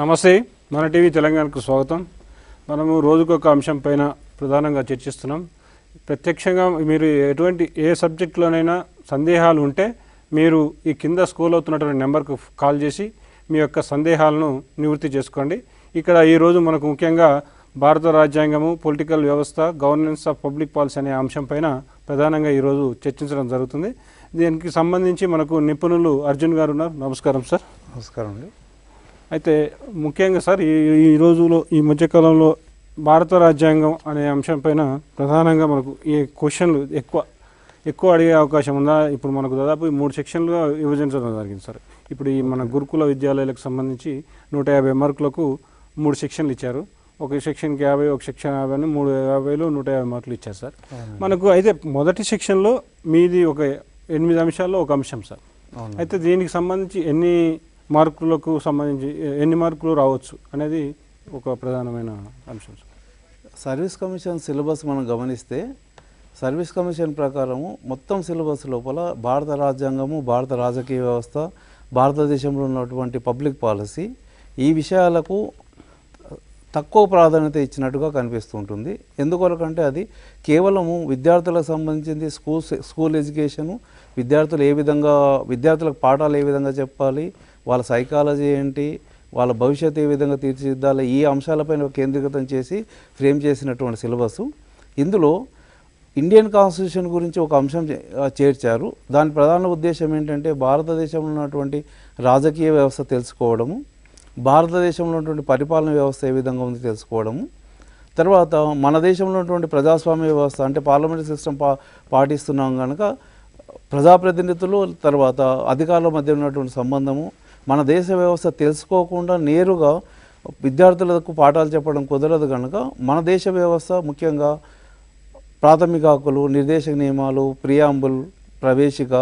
నమస్తే, మన టీవీ తెలంగాణకు స్వాగతం. మనము రోజుకొక అంశం పైన ప్రధానంగా చర్చిస్తున్నాం. ప్రత్యక్షంగా మీరు ఏ సబ్జెక్టులోనైనా సందేహాలు ఉంటే మీరు ఈ కింద స్క్రోల్ అవుతున్నటువంటి నెంబర్కు కాల్ చేసి మీ యొక్క సందేహాలను నివృత్తి చేసుకోండి. ఇక్కడ ఈరోజు మనకు ముఖ్యంగా భారత రాజ్యాంగము, పొలిటికల్ వ్యవస్థ, గవర్నెన్స్ ఆఫ్ పబ్లిక్ పాలసీ అనే అంశం పైన ప్రధానంగా ఈరోజు చర్చించడం జరుగుతుంది. దీనికి సంబంధించి మనకు నిపుణులు అర్జున్ గారు ఉన్నారు. నమస్కారం సార్. నమస్కారం అండి. అయితే ముఖ్యంగా సార్ ఈ రోజులో ఈ మధ్యకాలంలో భారత రాజ్యాంగం అనే అంశం పైన ప్రధానంగా మనకు ఈ క్వశ్చన్లు ఎక్కువ అడిగే అవకాశం ఉందా? ఇప్పుడు మనకు దాదాపు 3 సెక్షన్లుగా విభజించడం జరిగింది సార్. ఇప్పుడు ఈ మన గురుకుల విద్యాలయాలకు సంబంధించి 150 మార్కులకు 3 సెక్షన్లు ఇచ్చారు. ఒక సెక్షన్కి 50, ఒక సెక్షన్ 50 అని 350లో 150 మార్కులు ఇచ్చారు సార్. మనకు అయితే మొదటి సెక్షన్లో మీది ఒక 8 అంశాల్లో ఒక అంశం సార్. అయితే దీనికి సంబంధించి ఎన్ని మార్కులు రావచ్చు అనేది ఒక ప్రధానమైన అంశం సార్. సర్వీస్ కమిషన్ సిలబస్ మనం గమనిస్తే సర్వీస్ కమిషన్ ప్రకారము మొత్తం సిలబస్ లోపల భారత రాజ్యాంగము, భారత రాజకీయ వ్యవస్థ, భారతదేశంలో ఉన్నటువంటి పబ్లిక్ పాలసీ ఈ విషయాలకు తక్కువ ప్రాధాన్యత ఇచ్చినట్టుగా కనిపిస్తుంటుంది. ఎందుకొరకంటే అది కేవలము విద్యార్థులకు సంబంధించింది. స్కూల్ ఎడ్యుకేషను, విద్యార్థులకు పాఠాలు ఏ విధంగా చెప్పాలి, వాళ్ళ సైకాలజీ ఏంటి, వాళ్ళ భవిష్యత్తు ఏ విధంగా తీర్చిదిద్దాలి, ఈ అంశాలపైన కేంద్రీకృతం చేసి ఫ్రేమ్ చేసినటువంటి సిలబసు. ఇందులో ఇండియన్ కాన్స్టిట్యూషన్ గురించి ఒక అంశం చేర్చారు. దాని ప్రధాన ఉద్దేశం ఏంటంటే భారతదేశంలో ఉన్నటువంటి రాజకీయ వ్యవస్థ తెలుసుకోవడము, భారతదేశంలో ఉన్నటువంటి పరిపాలన వ్యవస్థ ఏ విధంగా ఉంది తెలుసుకోవడము, తర్వాత మన దేశంలో ఉన్నటువంటి ప్రజాస్వామ్య వ్యవస్థ అంటే పార్లమెంటరీ సిస్టమ్ పాటిస్తున్నాం కనుక ప్రజాప్రతినిధులు తర్వాత అధికారుల మధ్య ఉన్నటువంటి సంబంధము, మన దేశ వ్యవస్థ తెలుసుకోకుండా నేరుగా విద్యార్థులకు పాఠాలు చెప్పడం కుదరదు కనుక మన దేశ వ్యవస్థ ముఖ్యంగా ప్రాథమిక హక్కులు, నిర్దేశక నియమాలు, ప్రియాంబుల్, ప్రవేశిక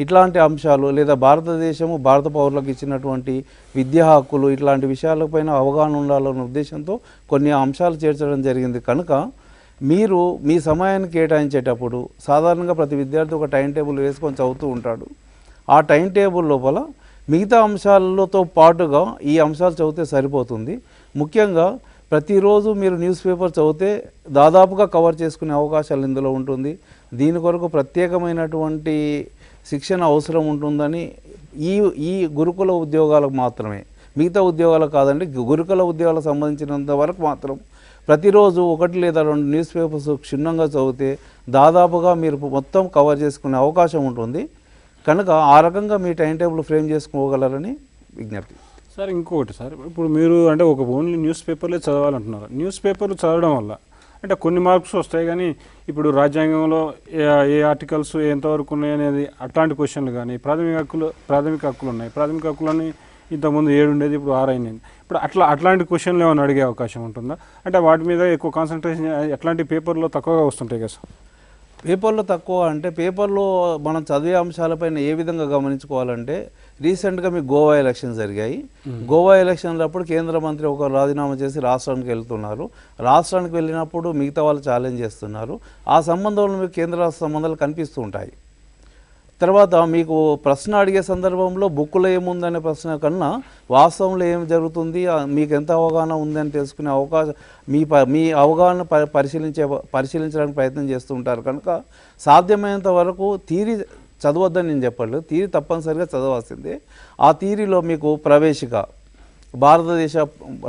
ఇట్లాంటి అంశాలు లేదా భారతదేశము భారత పౌరులకు ఇచ్చినటువంటి విద్యా హక్కులు ఇట్లాంటి విషయాలపైన అవగాహన ఉండాలన్న ఉద్దేశంతో కొన్ని అంశాలు చేర్చడం జరిగింది. కనుక మీరు మీ సమయాన్ని కేటాయించేటప్పుడు సాధారణంగా ప్రతి విద్యార్థి ఒక టైం టేబుల్ వేసుకొని చదువుతూ ఉంటాడు. ఆ టైం టేబుల్ లోపల మిగతా అంశాలతో పాటుగా ఈ అంశాలు చదివితే సరిపోతుంది. ముఖ్యంగా ప్రతిరోజు మీరు న్యూస్ పేపర్ చదివితే దాదాపుగా కవర్ చేసుకునే అవకాశాలు ఇందులో ఉంటుంది. దీని కొరకు ప్రత్యేకమైనటువంటి శిక్షణ అవసరం ఉంటుందని ఈ గురుకుల ఉద్యోగాలకు మాత్రమే, మిగతా ఉద్యోగాలకు కాదండి, గురుకుల ఉద్యోగాలకు సంబంధించినంత వరకు మాత్రం ప్రతిరోజు 1 లేదా 2 న్యూస్ పేపర్స్ క్షుణ్ణంగా చదివితే దాదాపుగా మీరు మొత్తం కవర్ చేసుకునే అవకాశం ఉంటుంది. కనుక ఆ రకంగా మీ టైం టేబుల్ ఫ్రేమ్ చేసుకోగలరని విజ్ఞప్తి. సార్ ఇంకొకటి సార్, ఇప్పుడు మీరు అంటే ఓన్లీ న్యూస్ పేపర్లే చదవాలంటున్నారు. న్యూస్ పేపర్లు చదవడం వల్ల అంటే కొన్ని మార్క్స్ వస్తాయి, కానీ ఇప్పుడు రాజ్యాంగంలో ఏ ఆర్టికల్స్ ఎంతవరకు ఉన్నాయి అనేది అట్లాంటి క్వశ్చన్లు కానీ, ప్రాథమిక హక్కులు ఉన్నాయి. ప్రాథమిక హక్కులని ఇంతకుముందు 7 ఉండేది, ఇప్పుడు 6 అయింది. ఇప్పుడు అట్లాంటి క్వశ్చన్లు ఏమైనా అడిగే అవకాశం ఉంటుందా? అంటే వాటి మీద ఎక్కువ కాన్సన్ట్రేషన్ ఎట్లాంటి పేపర్లో తక్కువగా వస్తుంటాయి కదా సార్? పేపర్లో తక్కువ అంటే పేపర్లో మనం చదివే అంశాలపైన ఏ విధంగా గమనించుకోవాలంటే రీసెంట్గా మీకు గోవా ఎలక్షన్ జరిగాయి. గోవా ఎలక్షన్లప్పుడు కేంద్ర మంత్రి ఒక రాజీనామా చేసి రాష్ట్రానికి వెళ్తున్నారు. రాష్ట్రానికి వెళ్ళినప్పుడు మిగతా వాళ్ళు ఛాలెంజ్ చేస్తున్నారు. ఆ సంబంధంలో మీకు కేంద్ర రాష్ట్ర సంబంధాలు కనిపిస్తూ ఉంటాయి. తర్వాత మీకు ప్రశ్న అడిగే సందర్భంలో బుక్కులో ఏముందనే ప్రశ్న కన్నా వాస్తవంలో ఏం జరుగుతుంది, మీకు ఎంత అవగాహన ఉందని తెలుసుకునే అవకాశం మీ అవగాహన పరిశీలించడానికి ప్రయత్నం చేస్తూ ఉంటారు. కనుక సాధ్యమైనంత వరకు థియరీ చదవద్దని నేను చెప్పలేదు, థియరీ తప్పనిసరిగా చదవాల్సిందే. ఆ థియరీలో మీకు ప్రవేశిక, భారతదేశ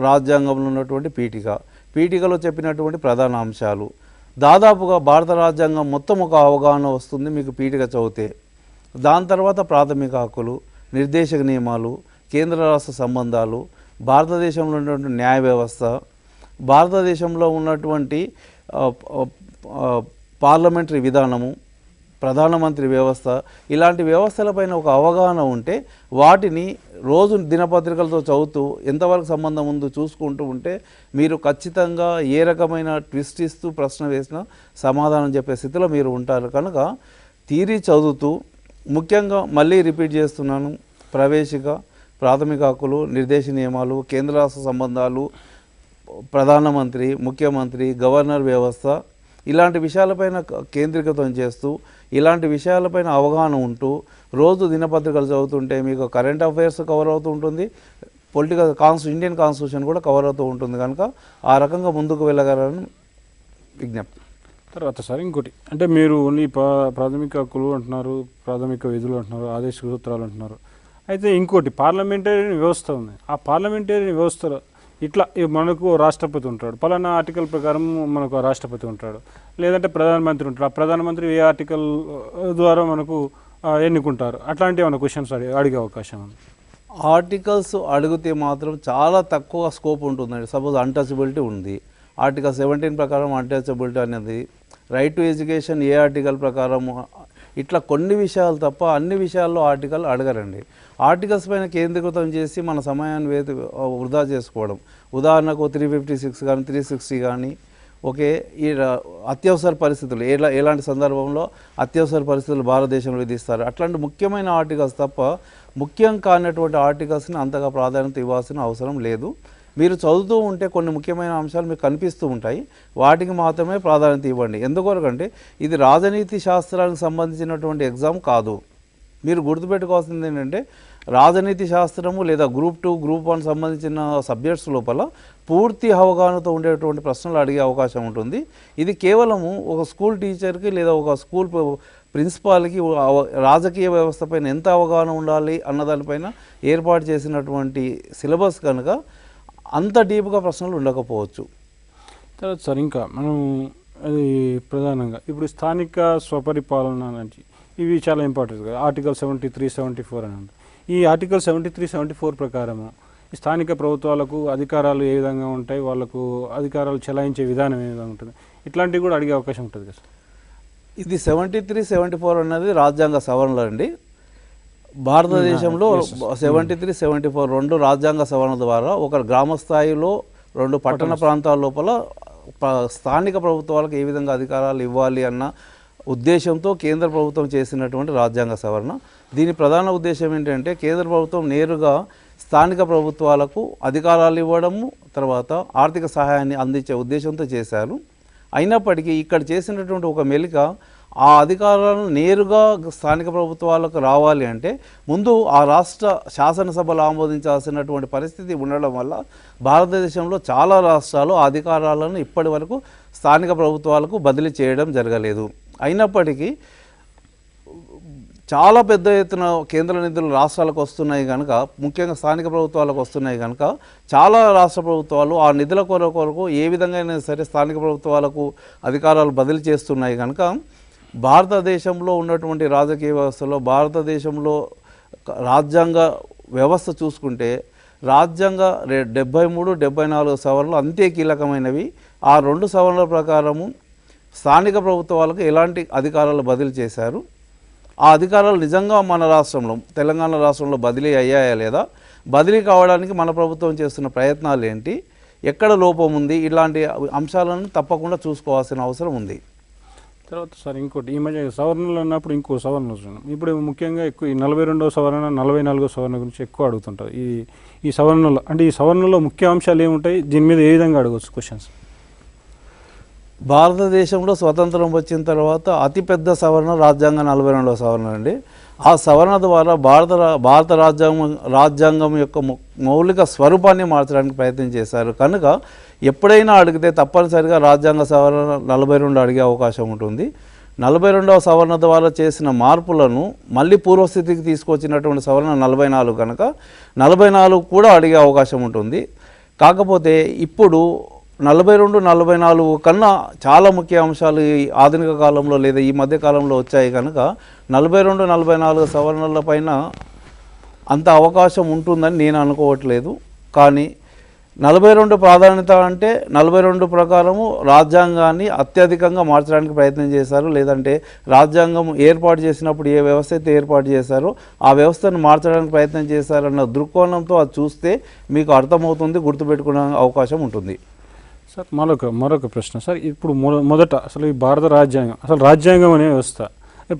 రాజ్యాంగంలో ఉన్నటువంటి పీఠికలో చెప్పినటువంటి ప్రధాన అంశాలు, దాదాపుగా భారత రాజ్యాంగం మొత్తం ఒక అవగాహన వస్తుంది మీకు పీఠిక చదివితే. దాని తర్వాత ప్రాథమిక హక్కులు, నిర్దేశక నియమాలు, కేంద్ర రాష్ట్ర సంబంధాలు, భారతదేశంలో ఉన్నటువంటి న్యాయ వ్యవస్థ, భారతదేశంలో ఉన్నటువంటి పార్లమెంటరీ విధానము, ప్రధానమంత్రి వ్యవస్థ, ఇలాంటి వ్యవస్థలపైన ఒక అవగాహన ఉంటే వాటిని రోజు దినపత్రికలతో చదువుతూ ఎంతవరకు సంబంధం ఉందో చూసుకుంటూ ఉంటే మీరు ఖచ్చితంగా ఏ రకమైన ట్విస్ట్ ఇస్తూ ప్రశ్న వేసినా సమాధానం చెప్పే స్థితిలో మీరు ఉంటారు. కనుక థియరీ చదువుతూ ముఖ్యంగా మళ్ళీ రిపీట్ చేస్తున్నాను, ప్రవేశిక, ప్రాథమిక హక్కులు, నిర్దేశ నియమాలు, కేంద్ర రాష్ట్ర సంబంధాలు, ప్రధానమంత్రి, ముఖ్యమంత్రి, గవర్నర్ వ్యవస్థ ఇలాంటి విషయాలపైన కేంద్రీకృతం చేస్తూ ఇలాంటి విషయాలపైన అవగాహన ఉంటూ రోజు దినపత్రికలు చదువుతుంటే మీకు కరెంట్ అఫైర్స్ కవర్ అవుతూ ఉంటుంది, ఇండియన్ కాన్స్టిట్యూషన్ కూడా కవర్ అవుతూ ఉంటుంది కనుక ఆ రకంగా ముందుకు వెళ్ళగలని విజ్ఞప్తి. తర్వాత సార్ ఇంకోటి అంటే మీరు ఓన్లీ ప్రాథమిక హక్కులు అంటున్నారు, ప్రాథమిక విధులు అంటున్నారు, ఆదేశ సూత్రాలు అంటున్నారు. అయితే ఇంకోటి పార్లమెంటరీ వ్యవస్థ ఉంది. ఆ పార్లమెంటరీ వ్యవస్థలో ఇట్లా మనకు రాష్ట్రపతి ఉంటాడు, పలానా ఆర్టికల్ ప్రకారం మనకు రాష్ట్రపతి ఉంటాడు, లేదంటే ప్రధానమంత్రి ఉంటాడు. ఆ ప్రధానమంత్రి ఏ ఆర్టికల్ ద్వారా మనకు ఎన్నుకుంటారు, అట్లాంటి ఏమైనా క్వశ్చన్స్ అడిగే అవకాశం ఉంది? ఆర్టికల్స్ అడిగితే మాత్రం చాలా తక్కువ స్కోప్ ఉంటుందండి. సపోజ్ అన్టచబిలిటీ ఉంది, ఆర్టికల్ 17 ప్రకారం అన్టచబిలిటీ అనేది, right to education A article ప్రకారం, ఇట్లా కొన్ని విషయాలు తప్ప అన్ని విషయాల్లో ఆర్టికల్ అడగరండి. ఆర్టికల్స్ పైన కేంద్రీకృతం చేసి మన సమయాన్ని వృధా చేసుకోవడం. ఉదాహరణకు 356 కానీ 360 కానీ ఓకే, ఈ అత్యవసర పరిస్థితులు ఎలాంటి సందర్భంలో అత్యవసర పరిస్థితులు భారతదేశంలో విధిస్తారు, అట్లాంటి ముఖ్యమైన ఆర్టికల్స్ తప్ప ముఖ్యం కానటువంటి ఆర్టికల్స్ని అంతగా ప్రాధాన్యత ఇవ్వాల్సిన అవసరం లేదు. మీరు చదువుతూ ఉంటే కొన్ని ముఖ్యమైన అంశాలు మీకు కనిపిస్తూ ఉంటాయి, వాటికి మాత్రమే ప్రాధాన్యత ఇవ్వండి. ఎందుకొరకంటే ఇది రాజనీతి శాస్త్రానికి సంబంధించినటువంటి ఎగ్జామ్ కాదు. మీరు గుర్తుపెట్టుకోవాల్సింది ఏంటంటే రాజనీతి శాస్త్రము లేదా గ్రూప్ 2, గ్రూప్ 1 సంబంధించిన సబ్జెక్ట్స్ లోపల పూర్తి అవగాహనతో ఉండేటువంటి ప్రశ్నలు అడిగే అవకాశం ఉంటుంది. ఇది కేవలము ఒక స్కూల్ టీచర్కి లేదా ఒక స్కూల్ ప్రిన్సిపాల్కి రాజకీయ వ్యవస్థ పైన ఎంత అవగాహన ఉండాలి అన్నదానిపైన ఏర్పాటు చేసినటువంటి సిలబస్ కనుక అంత డీప్గా ప్రశ్నలు ఉండకపోవచ్చు. తర్వాత సార్ ఇంకా మనం అది ప్రధానంగా ఇప్పుడు స్థానిక స్వపరిపాలన నుంచి ఇవి చాలా ఇంపార్టెంట్ కదా. ఆర్టికల్ 73, 74 అని ఉంది. ఈ ఆర్టికల్ 73, 74 ప్రకారము ఈ స్థానిక ప్రభుత్వాలకు అధికారాలు ఏ విధంగా ఉంటాయి, వాళ్ళకు అధికారాలు చెలాయించే విధానం ఏ విధంగా ఉంటుంది, ఇట్లాంటివి కూడా అడిగే అవకాశం ఉంటుంది కదా. ఇది 73, 74 అన్నది రాజ్యాంగ సవరణలు అండి. భారతదేశంలో 73, 74 రెండు రాజ్యాంగ సవరణ ద్వారా ఒక గ్రామ స్థాయిలో 2 పట్టణ ప్రాంతాల లోపల స్థానిక ప్రభుత్వాలకు ఏ విధంగా అధికారాలు ఇవ్వాలి అన్న ఉద్దేశంతో కేంద్ర ప్రభుత్వం చేసినటువంటి రాజ్యాంగ సవరణ. దీని ప్రధాన ఉద్దేశం ఏంటంటే కేంద్ర ప్రభుత్వం నేరుగా స్థానిక ప్రభుత్వాలకు అధికారాలు ఇవ్వడము, తర్వాత ఆర్థిక సహాయాన్ని అందించే ఉద్దేశంతో చేశారు. అయినప్పటికీ ఇక్కడ చేసినటువంటి ఒక మెలిక, ఆ అధికారాలను నేరుగా స్థానిక ప్రభుత్వాలకు రావాలి అంటే ముందు ఆ రాష్ట్ర శాసనసభలు ఆమోదించాల్సినటువంటి పరిస్థితి ఉండడం వల్ల భారతదేశంలో చాలా రాష్ట్రాలు ఆ అధికారాలను ఇప్పటి వరకు స్థానిక ప్రభుత్వాలకు బదిలీ చేయడం జరగలేదు. అయినప్పటికీ చాలా పెద్ద ఎత్తున కేంద్ర నిధులు రాష్ట్రాలకు వస్తున్నాయి కనుక, ముఖ్యంగా స్థానిక ప్రభుత్వాలకు వస్తున్నాయి కనుక చాలా రాష్ట్ర ప్రభుత్వాలు ఆ నిధుల కొరకు ఏ విధంగా అయినా సరే స్థానిక ప్రభుత్వాలకు అధికారాలు బదిలీ చేస్తున్నాయి కనుక భారతదేశంలో ఉన్నటువంటి రాజకీయ వ్యవస్థలో, భారతదేశంలో రాజ్యాంగ వ్యవస్థ చూసుకుంటే రాజ్యాంగ 73, 74 సవరణలు అంతే కీలకమైనవి. ఆ 2 సవరణల ప్రకారము స్థానిక ప్రభుత్వాలకు ఎలాంటి అధికారాలు బదిలీ చేశారు, ఆ అధికారాలు నిజంగా మన రాష్ట్రంలో తెలంగాణ రాష్ట్రంలో బదిలీ అయ్యాయా లేదా, బదిలీ కావడానికి మన ప్రభుత్వం చేస్తున్న ప్రయత్నాలు ఏంటి, ఎక్కడ లోపం ఉంది, ఇలాంటి అంశాలను తప్పకుండా చూసుకోవాల్సిన అవసరం ఉంది. తర్వాత సార్ ఇంకోటి, ఈ మధ్య సవరణలు అన్నప్పుడు ఇంకో సవరణ చూస్తున్నాం. ఇప్పుడు ముఖ్యంగా ఎక్కువ ఈ 42వ సవరణ, 44వ సవరణ గురించి ఎక్కువ అడుగుతుంటారు. ఈ సవరణలో అంటే ఈ సవరణలో ముఖ్య అంశాలు ఏముంటాయి, దీని మీద ఏ విధంగా అడగవచ్చు క్వశ్చన్స్? భారతదేశంలో స్వతంత్రం వచ్చిన తర్వాత అతిపెద్ద సవరణ రాజ్యాంగ 42వ సవరణ అండి. ఆ సవరణ ద్వారా భారత రాజ్యాంగం యొక్క మౌలిక స్వరూపాన్ని మార్చడానికి ప్రయత్నం చేశారు కనుక ఎప్పుడైనా అడిగితే తప్పనిసరిగా రాజ్యాంగ సవరణ 42 అడిగే అవకాశం ఉంటుంది. 42వ సవరణ ద్వారా చేసిన మార్పులను మళ్ళీ పూర్వస్థితికి తీసుకొచ్చినటువంటి సవరణ 44 కనుక 44 కూడా అడిగే అవకాశం ఉంటుంది. కాకపోతే ఇప్పుడు 42, 44 కన్నా చాలా ముఖ్య అంశాలు ఈ ఆధునిక కాలంలో లేదా ఈ మధ్య కాలంలో వచ్చాయి కనుక 42, 44 సవరణల పైన అంత అవకాశం ఉంటుందని నేను అనుకోవట్లేదు. కానీ 42 ప్రాధాన్యత అంటే 42 ప్రకారము రాజ్యాంగాన్ని అత్యధికంగా మార్చడానికి ప్రయత్నం చేశారు. లేదంటే రాజ్యాంగం ఏర్పాటు చేసినప్పుడు ఏ వ్యవస్థ అయితే ఏర్పాటు చేశారో ఆ వ్యవస్థను మార్చడానికి ప్రయత్నం చేశారన్న దృక్కోణంతో అది చూస్తే మీకు అర్థమవుతుంది, గుర్తుపెట్టుకునే అవకాశం ఉంటుంది. సార్ మరొక ప్రశ్న సార్, ఇప్పుడు మొదట అసలు ఈ భారత రాజ్యాంగం, అసలు రాజ్యాంగం అనే వ్యవస్థ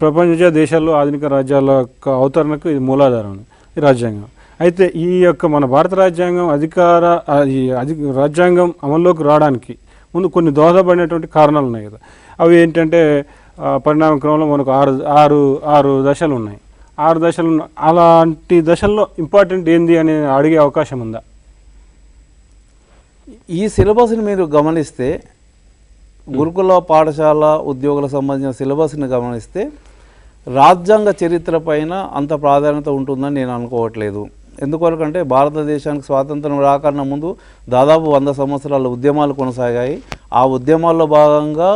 ప్రపంచ దేశాల్లో ఆధునిక రాజ్యాల యొక్క అవతరణకు ఇది మూలాధారం ఈ రాజ్యాంగం. అయితే ఈ యొక్క మన భారత రాజ్యాంగం రాజ్యాంగం అమల్లోకి రావడానికి ముందు కొన్ని దోహదపడినటువంటి కారణాలు ఉన్నాయి కదా. అవి ఏంటంటే పరిణామ క్రమంలో మనకు ఆరు దశలు ఉన్నాయి. 6 దశలు అలాంటి దశల్లో ఇంపార్టెంట్ ఏంది అని అడిగే అవకాశం ఉందా? ఈ సిలబస్ని మీరు గమనిస్తే గురుకుల పాఠశాల ఉద్యోగులకు సంబంధించిన సిలబస్ని గమనిస్తే రాజ్యాంగ చరిత్ర పైన అంత ప్రాధాన్యత ఉంటుందని నేను అనుకోవట్లేదు. ఎందుకంటే భారతదేశానికి స్వాతంత్రం రాకన్నా ముందు దాదాపు 100 సంవత్సరాల ఉద్యమాలు కొనసాగాయి. ఆ ఉద్యమాల్లో భాగంగా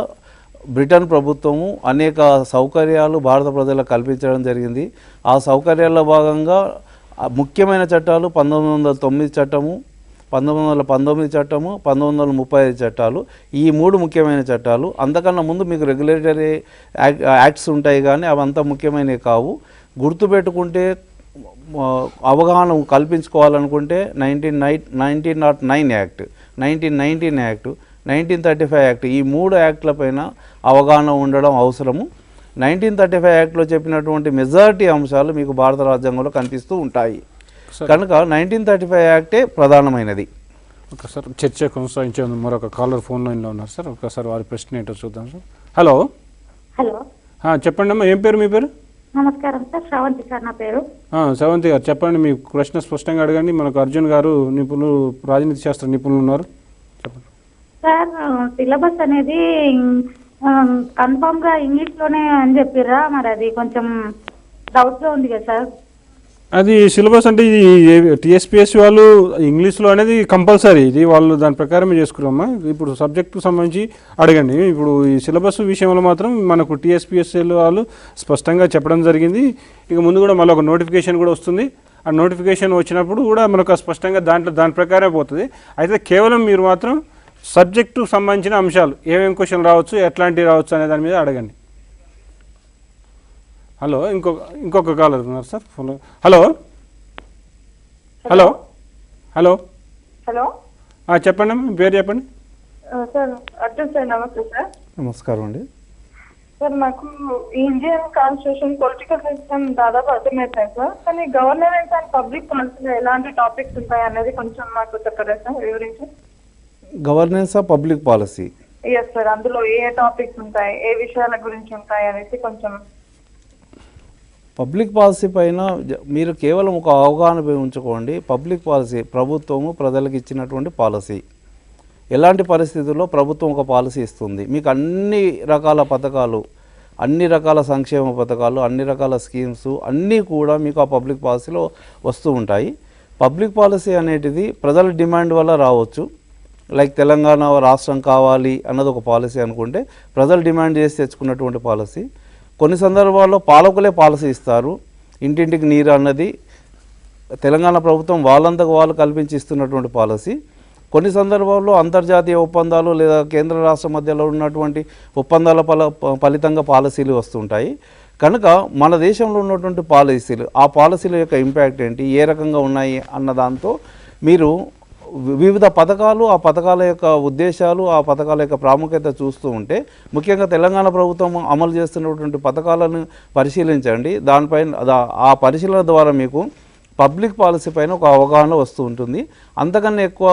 బ్రిటన్ ప్రభుత్వము అనేక సౌకర్యాలు భారత ప్రజలకు కల్పించడం జరిగింది. ఆ సౌకర్యాల్లో భాగంగా ముఖ్యమైన చట్టాలు 1909 చట్టము, 1919 చట్టము, 1935 చట్టాలు, ఈ 3 ముఖ్యమైన చట్టాలు. అంతకన్నా ముందు మీకు రెగ్యులేటరీ యాక్ట్స్ ఉంటాయి, కానీ అవంతా ముఖ్యమైనవి కావు. గుర్తుపెట్టుకుంటే అవగాహన కల్పించుకోవాలనుకుంటే 1909 యాక్ట్, 1919 యాక్ట్, 1935 యాక్ట్, ఈ 3 యాక్ట్లపైన అవగాహన ఉండడం అవసరము. 1935 యాక్ట్లో చెప్పినటువంటి మెజారిటీ అంశాలు మీకు భారత రాజ్యాంగంలో కనిపిస్తూ ఉంటాయి. కనుక 1935 యాక్టే ప్రధానమైనది. ఒకసారి చర్చ కొనసాగించే మరొక కాలర్ ఫోన్ లైన్లో ఉన్నారు సార్. ఒకసారి వారి ప్రశ్న ఏంటో చూద్దాం సార్. హలో. చెప్పండి అమ్మా, ఏం పేరు మీ పేరు? నమస్కారం సార్, శ్రవంతి సార్ నా పేరు. శ్రవంతి గారు చెప్పండి, మీ ప్రశ్న స్పష్టంగా అడగండి. మనకు అర్జున్ గారు నిపుణులు, రాజనీతి శాస్త్ర నిపుణులు ఉన్నారు. చెప్పండి సార్. సిలబస్ అనేది కన్ఫామ్ గా ఇంగ్లీష్ లోనే అని చెప్పిర్రా, మరి అది కొంచెం డౌట్ గా ఉంది కదా సార్. అది సిలబస్ అంటే ఇది టీఎస్పీఎస్సీ వాళ్ళు ఇంగ్లీష్లో అనేది కంపల్సరీ, ఇది వాళ్ళు దాని ప్రకారమే చేసుకున్నామా. ఇప్పుడు సబ్జెక్టుకు సంబంధించి అడగండి. ఇప్పుడు ఈ సిలబస్ విషయంలో మాత్రం మనకు టీఎస్పీఎస్సీ వాళ్ళు స్పష్టంగా చెప్పడం జరిగింది. ఇక ముందు కూడా మళ్ళీ ఒక నోటిఫికేషన్ కూడా వస్తుంది. ఆ నోటిఫికేషన్ వచ్చినప్పుడు కూడా మనకు స్పష్టంగా దాని ప్రకారమే పోతుంది. అయితే కేవలం మీరు మాత్రం సబ్జెక్టుకు సంబంధించిన అంశాలు ఏమేమి క్వశ్చన్ రావచ్చు, ఎట్లాంటివి రావచ్చు అనే దాని మీద అడగండి. హలో, ఇంకొక కాలర్ ఉన్నారు sir phone. Hello hello hello hello చెప్పండి మీ పేరు చెప్పండి. సార్ అర్జున్ సార్, నమస్తే సార్. నమస్కారం అండి. సార్, నాకు ఇండియన్ కాన్స్టిట్యూషన్, పొలిటికల్ సిస్టమ్ దాదాపు అర్థమవుతాయి సార్, కానీ గవర్నమెంట్ అండ్ పబ్లిక్ పాలసీలో ఎలాంటి టాపిక్స్ ఉంటాయి అనేది కొంచెం మాకు చెప్పరా సార్, వివరించి. Governance of public policy. Yes sir, అందులో ఏ టాపిక్స్ ఉంటాయి, ఏ విషయాల గురించి ఉంటాయి అనేసి కొంచెం. పబ్లిక్ పాలసీ పైన మీరు కేవలం ఒక అవగాహన ఉంచుకోండి. పబ్లిక్ పాలసీ ప్రభుత్వము ప్రజలకు ఇచ్చినటువంటి పాలసీ. ఎలాంటి పరిస్థితుల్లో ప్రభుత్వం ఒక పాలసీ ఇస్తుంది, మీకు అన్ని రకాల పథకాలు, అన్ని రకాల సంక్షేమ పథకాలు, అన్ని రకాల స్కీమ్స్ అన్నీ కూడా మీకు ఆ పబ్లిక్ పాలసీలో వస్తూ ఉంటాయి. పబ్లిక్ పాలసీ అనేటిది ప్రజల డిమాండ్ వల్ల రావచ్చు. లైక్ తెలంగాణ రాష్ట్రం కావాలి అన్నది ఒక పాలసీ అనుకుంటే, ప్రజలు డిమాండ్ చేసి తెచ్చుకున్నటువంటి పాలసీ. కొన్ని సందర్భాల్లో పాలకులే పాలసీ ఇస్తారు. ఇంటింటికి నీరు అన్నది తెలంగాణ ప్రభుత్వం వాళ్ళంతకు వాళ్ళు కల్పించి ఇస్తున్నటువంటి పాలసీ. కొన్ని సందర్భాల్లో అంతర్జాతీయ ఒప్పందాలు లేదా కేంద్ర రాష్ట్ర మధ్యలో ఉన్నటువంటి ఒప్పందాల ఫలితంగా పాలసీలు వస్తుంటాయి. కనుక మన దేశంలో ఉన్నటువంటి పాలసీలు, ఆ పాలసీల యొక్క ఇంపాక్ట్ ఏంటి, ఏ రకంగా ఉన్నాయి అన్న దాంతో మీరు వివిధ పథకాలు, ఆ పథకాల యొక్క ఉద్దేశాలు, ఆ పథకాల యొక్క ప్రాముఖ్యత చూస్తూ ఉంటే, ముఖ్యంగా తెలంగాణ ప్రభుత్వం అమలు చేస్తున్నటువంటి పథకాలను పరిశీలించండి. దానిపైన ఆ పరిశీలన ద్వారా మీకు పబ్లిక్ పాలసీ పైన ఒక అవగాహన వస్తూ ఉంటుంది. అంతకన్నా ఎక్కువ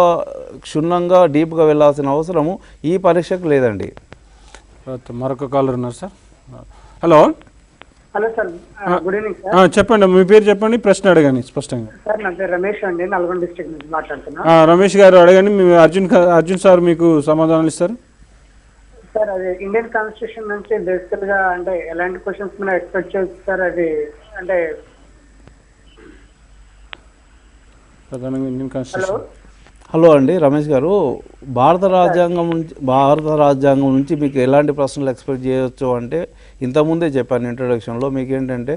క్షుణ్ణంగా డీప్గా వెళ్ళాల్సిన అవసరము ఈ పరీక్షకు లేదండి. మరొక కాలర్ ఉన్నారు sir. Hello. Hello sir, good evening sir. చెప్పండి, మీ పేరు చెప్పండి, ప్రశ్న అడగండి స్పష్టంగా. సార్, నా పేరు రమేష్ అండి, నల్గొండ డిస్ట్రిక్ట్ నుంచి మాట్లాడుతున్నా. రమేష్ గారు అడగండి, మీ అర్జున్ సార్ మీకు సమాధానాలు ఇస్తారు. సార్, అది ఇండియన్ కాన్స్టిట్యూషన్ నుంచి బేసికల్ గా అంటే ఎలాంటి క్వశ్చన్స్ మనం ఎక్స్పెక్ట్ చేయొచ్చు సార్? అది అంటే ప్రధానంగా ఇండియన్ కాన్స్టిట్యూషన్. హలో అండి, రమేష్ గారు, భారత రాజ్యాంగం నుంచి మీకు ఎలాంటి ప్రశ్నలు ఎక్స్పెక్ట్ చేయొచ్చు అంటే, ఇంతకుముందే చెప్పాను ఇంట్రొడక్షన్లో. మీకు ఏంటంటే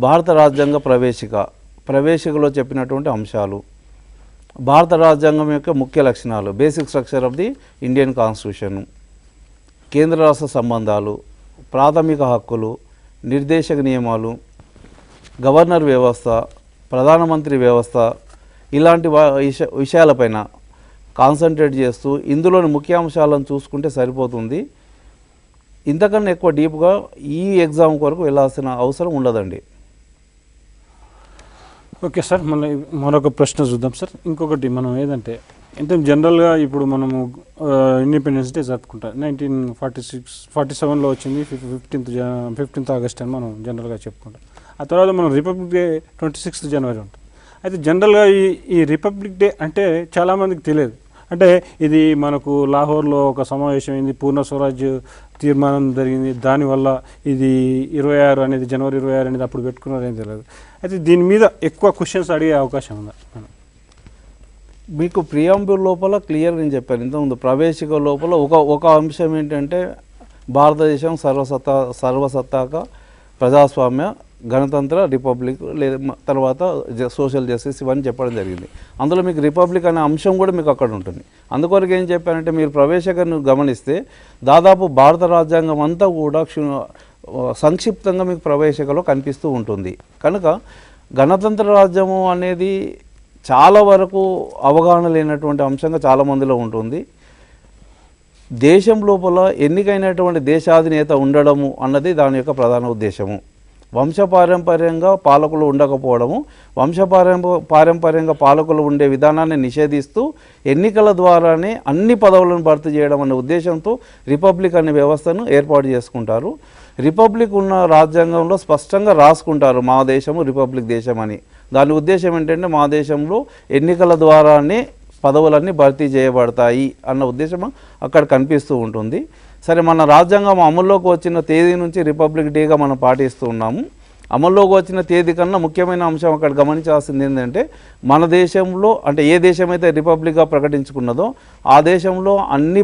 భారత రాజ్యాంగ ప్రవేశికలో చెప్పినటువంటి అంశాలు, భారత రాజ్యాంగం యొక్క ముఖ్య లక్షణాలు, basic structure of the Indian constitution, కేంద్ర రాష్ట్ర సంబంధాలు, ప్రాథమిక హక్కులు, నిర్దేశక నియమాలు, గవర్నర్ వ్యవస్థ, ప్రధానమంత్రి వ్యవస్థ, ఇలాంటి విషయాలపైన కాన్సన్ట్రేట్ చేస్తూ ఇందులోని ముఖ్యాంశాలను చూసుకుంటే సరిపోతుంది. ఇంతకన్నా ఎక్కువ డీప్గా ఈ ఎగ్జామ్ కొరకు వెళ్ళాల్సిన అవసరం ఉండదండి. ఓకే సార్, మళ్ళీ మరొక ప్రశ్న చూద్దాం సార్. ఇంకొకటి మనం ఏదంటే జనరల్గా ఇప్పుడు మనము ఇండిపెండెన్స్ డే జరుపుకుంటాం. 1947లో వచ్చింది, 15th ఆగస్ట్ అని మనం జనరల్గా చెప్పుకుంటాం. ఆ తర్వాత మనం రిపబ్లిక్ డే 26th జనవరి ఉంటుంది. అయితే జనరల్గా ఈ రిపబ్లిక్ డే అంటే చాలామందికి తెలియదు. అంటే ఇది మనకు లాహోర్లో ఒక సమావేశం అయింది, పూర్ణ స్వరాజ్ తీర్మానం జరిగింది, దానివల్ల ఇది 26 అనేది జనవరి 26 అనేది అప్పుడు పెట్టుకున్నారని తెలియదు. అయితే దీని మీద ఎక్కువ క్వశ్చన్స్ అడిగే అవకాశం ఉందా? మీకు ప్రియాంబుల్ లోపల క్లియర్ నేను చెప్పాను ఇంతకుముందు, ప్రవేశిక లోపల ఒక అంశం ఏంటంటే భారతదేశం సర్వసత్తాక ప్రజాస్వామ్య గణతంత్ర రిపబ్లిక్ లేదా తర్వాత సోషల్ జస్టిస్ ఇవన్నీ చెప్పడం జరిగింది. అందులో మీకు రిపబ్లిక్ అనే అంశం కూడా మీకు అక్కడ ఉంటుంది. అందుకొరకు ఏం చెప్పానంటే మీరు ప్రవేశికను గమనిస్తే దాదాపు భారత రాజ్యాంగం అంతా కూడా సంక్షిప్తంగా మీకు ప్రవేశికలో కనిపిస్తూ ఉంటుంది. కనుక గణతంత్ర రాజ్యము అనేది చాలా వరకు అవగాహన లేనటువంటి అంశంగా చాలామందిలో ఉంటుంది. దేశం లోపల ఎన్నికైనటువంటి దేశాధినేత ఉండడము అన్నది దాని యొక్క ప్రధాన ఉద్దేశము. వంశపారంపర్యంగా పాలకులు ఉండకపోవడము, పారంపర్యంగా పాలకులు ఉండే విధానాన్ని నిషేధిస్తూ ఎన్నికల ద్వారానే అన్ని పదవులను భర్తీ చేయడం అనే ఉద్దేశంతో రిపబ్లిక్ అనే వ్యవస్థను ఏర్పాటు చేసుకుంటారు. రిపబ్లిక్ ఉన్న రాజ్యాంగంలో స్పష్టంగా రాసుకుంటారు మా దేశము రిపబ్లిక్ దేశం అని. దాని ఉద్దేశం ఏంటంటే మా దేశంలో ఎన్నికల ద్వారానే పదవులన్నీ భర్తీ చేయబడతాయి అన్న ఉద్దేశం అక్కడ కనిపిస్తూ ఉంటుంది. సరే, మన రాజ్యాంగం అమల్లోకి వచ్చిన తేదీ నుంచి రిపబ్లిక్ డేగా మనం పాటిస్తూ ఉన్నాము. అమల్లోకి వచ్చిన తేదీ కన్నా ముఖ్యమైన అంశం అక్కడ గమనించాల్సింది ఏంటంటే మన దేశంలో అంటే ఏ దేశమైతే రిపబ్లిక్గా ప్రకటించుకున్నదో ఆ దేశంలో అన్ని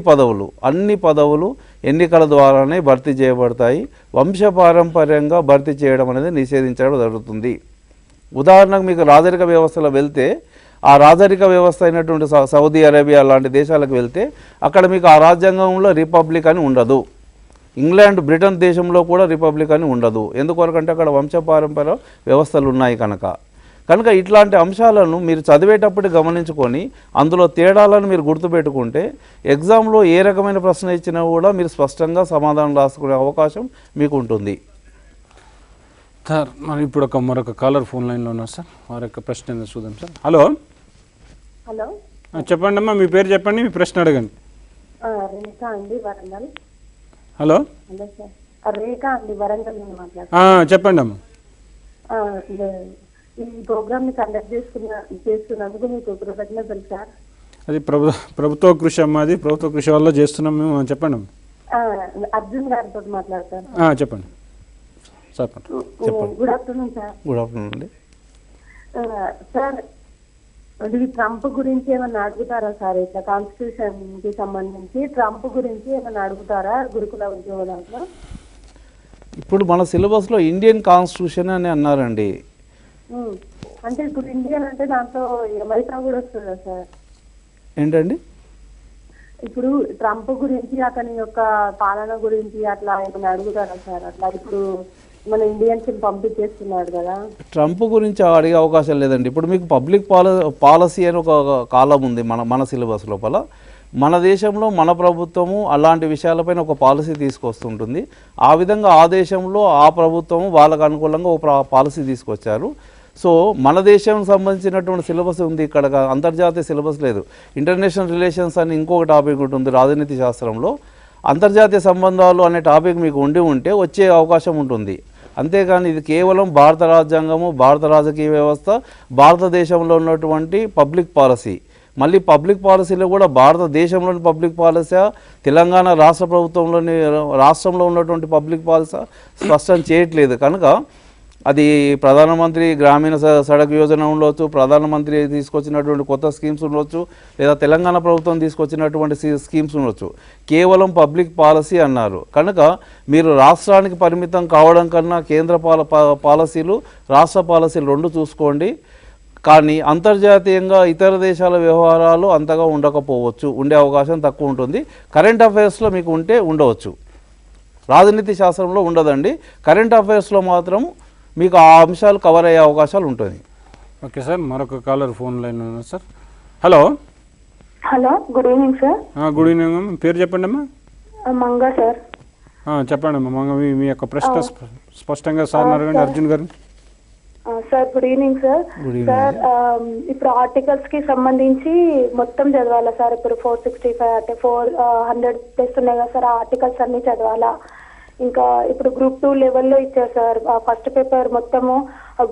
పదవులు ఎన్నికల ద్వారానే భర్తీ చేయబడతాయి. వంశపారంపర్యంగా భర్తీ చేయడం అనేది నిషేధించడం జరుగుతుంది. ఉదాహరణకు మీకు రాజరిక వ్యవస్థలో వెళ్తే ఆ రాజరిక వ్యవస్థ అయినటువంటి సౌదీ అరేబియా లాంటి దేశాలకు వెళ్తే అక్కడ మీకు ఆ రాజ్యాంగంలో రిపబ్లిక్ అని ఉండదు. ఇంగ్లాండ్, బ్రిటన్ దేశంలో కూడా రిపబ్లిక్ అని ఉండదు. ఎందుకొరకంటే అక్కడ వంశపారంపర్య వ్యవస్థలు ఉన్నాయి కనుక ఇట్లాంటి అంశాలను మీరు చదివేటప్పుడు గమనించుకొని అందులో తేడాలను మీరు గుర్తుపెట్టుకుంటే ఎగ్జామ్లో ఏ రకమైన ప్రశ్న ఇచ్చినా కూడా మీరు స్పష్టంగా సమాధానం రాసుకునే అవకాశం మీకు ఉంటుంది. సార్, మరి ఇప్పుడు మరొక కాలర్ ఫోన్ లైన్లో ఉన్నారు సార్. వారి యొక్క ప్రశ్న ఏందో చూద్దాం సార్. హలో చెప్పండి అమ్మా, మీ పేరు చెప్పండి, మీ ప్రశ్న అడగండి. రేఖా అండి, వరంగల్. హలో సార్, రేఖా అండి, వరంగల్ నుండి మాట్లాడుతున్నాను. చెప్పండి అమ్మా. ఈ ప్రోగ్రామ్ ని కండక్ట్ చేస్తున్నందుకు మీకు కృతజ్ఞతలు సార్. అది ప్రభుత్వ కృషి అమ్మా, అది ప్రభుత్వ కృషి వల్ల చేస్తున్నాం మేము. చెప్పండి అమ్మా. అర్జున్ గారితో మాట్లాడతాను. చెప్పండి. Good afternoon sir. Good afternoon అండి. సార్, ఇది ట్రంప్ గురించి ఏమన్నా అడుగుతారా సార్? ఇట్లా కాన్స్టిట్యూషన్ కి సంబంధించి ట్రంప్ గురించి ఏమన్నా అడుగుతారా గురుకుల ఉద్యోగాలలో? ఇప్పుడు మన సిలబస్లో ఇండియన్ కాన్స్టిట్యూషన్ అని అన్నారండి. అంటే ఇప్పుడు ఇండియన్ అంటే దాంట్లో అమెరికా కూడా వస్తుందా సార్? ఏంటండి? ఇప్పుడు ట్రంప్ గురించి అతని యొక్క పాలన గురించి అట్లా ఏమైనా అడుగుతారా సార్? అట్లా ఇప్పుడు మన ఇండియన్స్ పంపించేస్తున్నాడు కదా. ట్రంప్ గురించి అడిగే అవకాశం లేదండి. ఇప్పుడు మీకు పబ్లిక్ పాలసీ అని ఒక కాలం ఉంది మన సిలబస్ లోపల. మన దేశంలో మన ప్రభుత్వము అలాంటి విషయాలపైన ఒక పాలసీ తీసుకొస్తుంటుంది. ఆ విధంగా ఆ దేశంలో ఆ ప్రభుత్వము వాళ్ళకు అనుకూలంగా ఒక పాలసీ తీసుకొచ్చారు. సో మన దేశం సంబంధించినటువంటి సిలబస్ ఉంది, ఇక్కడ అంతర్జాతీయ సిలబస్ లేదు. ఇంటర్నేషనల్ రిలేషన్స్ అని ఇంకొక టాపిక్ ఉంటుంది రాజనీతి శాస్త్రంలో. అంతర్జాతీయ సంబంధాలు అనే టాపిక్ మీకు ఉంటే వచ్చే అవకాశం ఉంటుంది. అంతేగాని ఇది కేవలం భారత రాజ్యాంగము, భారత రాజకీయ వ్యవస్థ, భారతదేశంలో ఉన్నటువంటి పబ్లిక్ పాలసీ. మళ్ళీ పబ్లిక్ పాలసీలో కూడా భారతదేశంలోని పబ్లిక్ పాలసీ, తెలంగాణ రాష్ట్రంలో ఉన్నటువంటి పబ్లిక్ పాలసీ స్పష్టం చేయట్లేదు. కనుక అది ప్రధానమంత్రి గ్రామీణ సడక్ యోజన ఉండవచ్చు, ప్రధానమంత్రి తీసుకొచ్చినటువంటి కొత్త స్కీమ్స్ ఉండవచ్చు, లేదా తెలంగాణ ప్రభుత్వం తీసుకొచ్చినటువంటి స్కీమ్స్ ఉండవచ్చు. కేవలం పబ్లిక్ పాలసీ అన్నారు. కనుక మీరు రాష్ట్రానికి పరిమితం కావడం కన్నా కేంద్ర పాలసీలు, రాష్ట్ర పాలసీలు రెండు చూసుకోండి. కానీ అంతర్జాతీయంగా ఇతర దేశాల వ్యవహారాలు అంతగా ఉండకపోవచ్చు, ఉండే అవకాశం తక్కువ ఉంటుంది. కరెంట్ అఫైర్స్లో మీకు ఉండవచ్చు, రాజనీతి శాస్త్రంలో ఉండదండి. కరెంట్ అఫైర్స్లో మాత్రం మీకు ఆ అంశాలు కవర్ అయ్యే అవకాశాలు ఉంటుంది. ఓకే సార్, మరొక కాలర్ ఫోన్ లైన్ ఉన్నారు sir. Hello good evening sir. Good evening అమ్మా, పేరు చెప్పండి అమ్మా. మంగా సార్. చెప్పండి అమ్మా మంగ, మీ యొక్క ప్రశ్న స్పష్టంగా సార్ అడగండి, అర్జున్ గారు. Sir good evening sir. Sir, ఇప్పుడు ఆర్టికల్స్ కి సంబంధించి మొత్తం చదవాలా సార్? ఇప్పుడు 465 అంటే 400 ప్లస్ ఉన్నాయి కదా సార్, ఆ ఆర్టికల్స్ అన్ని చదవాలా? ఇంకా ఇప్పుడు గ్రూప్ 2 లెవెల్లో ఇచ్చారు సార్. ఆ ఫస్ట్ పేపర్ మొత్తము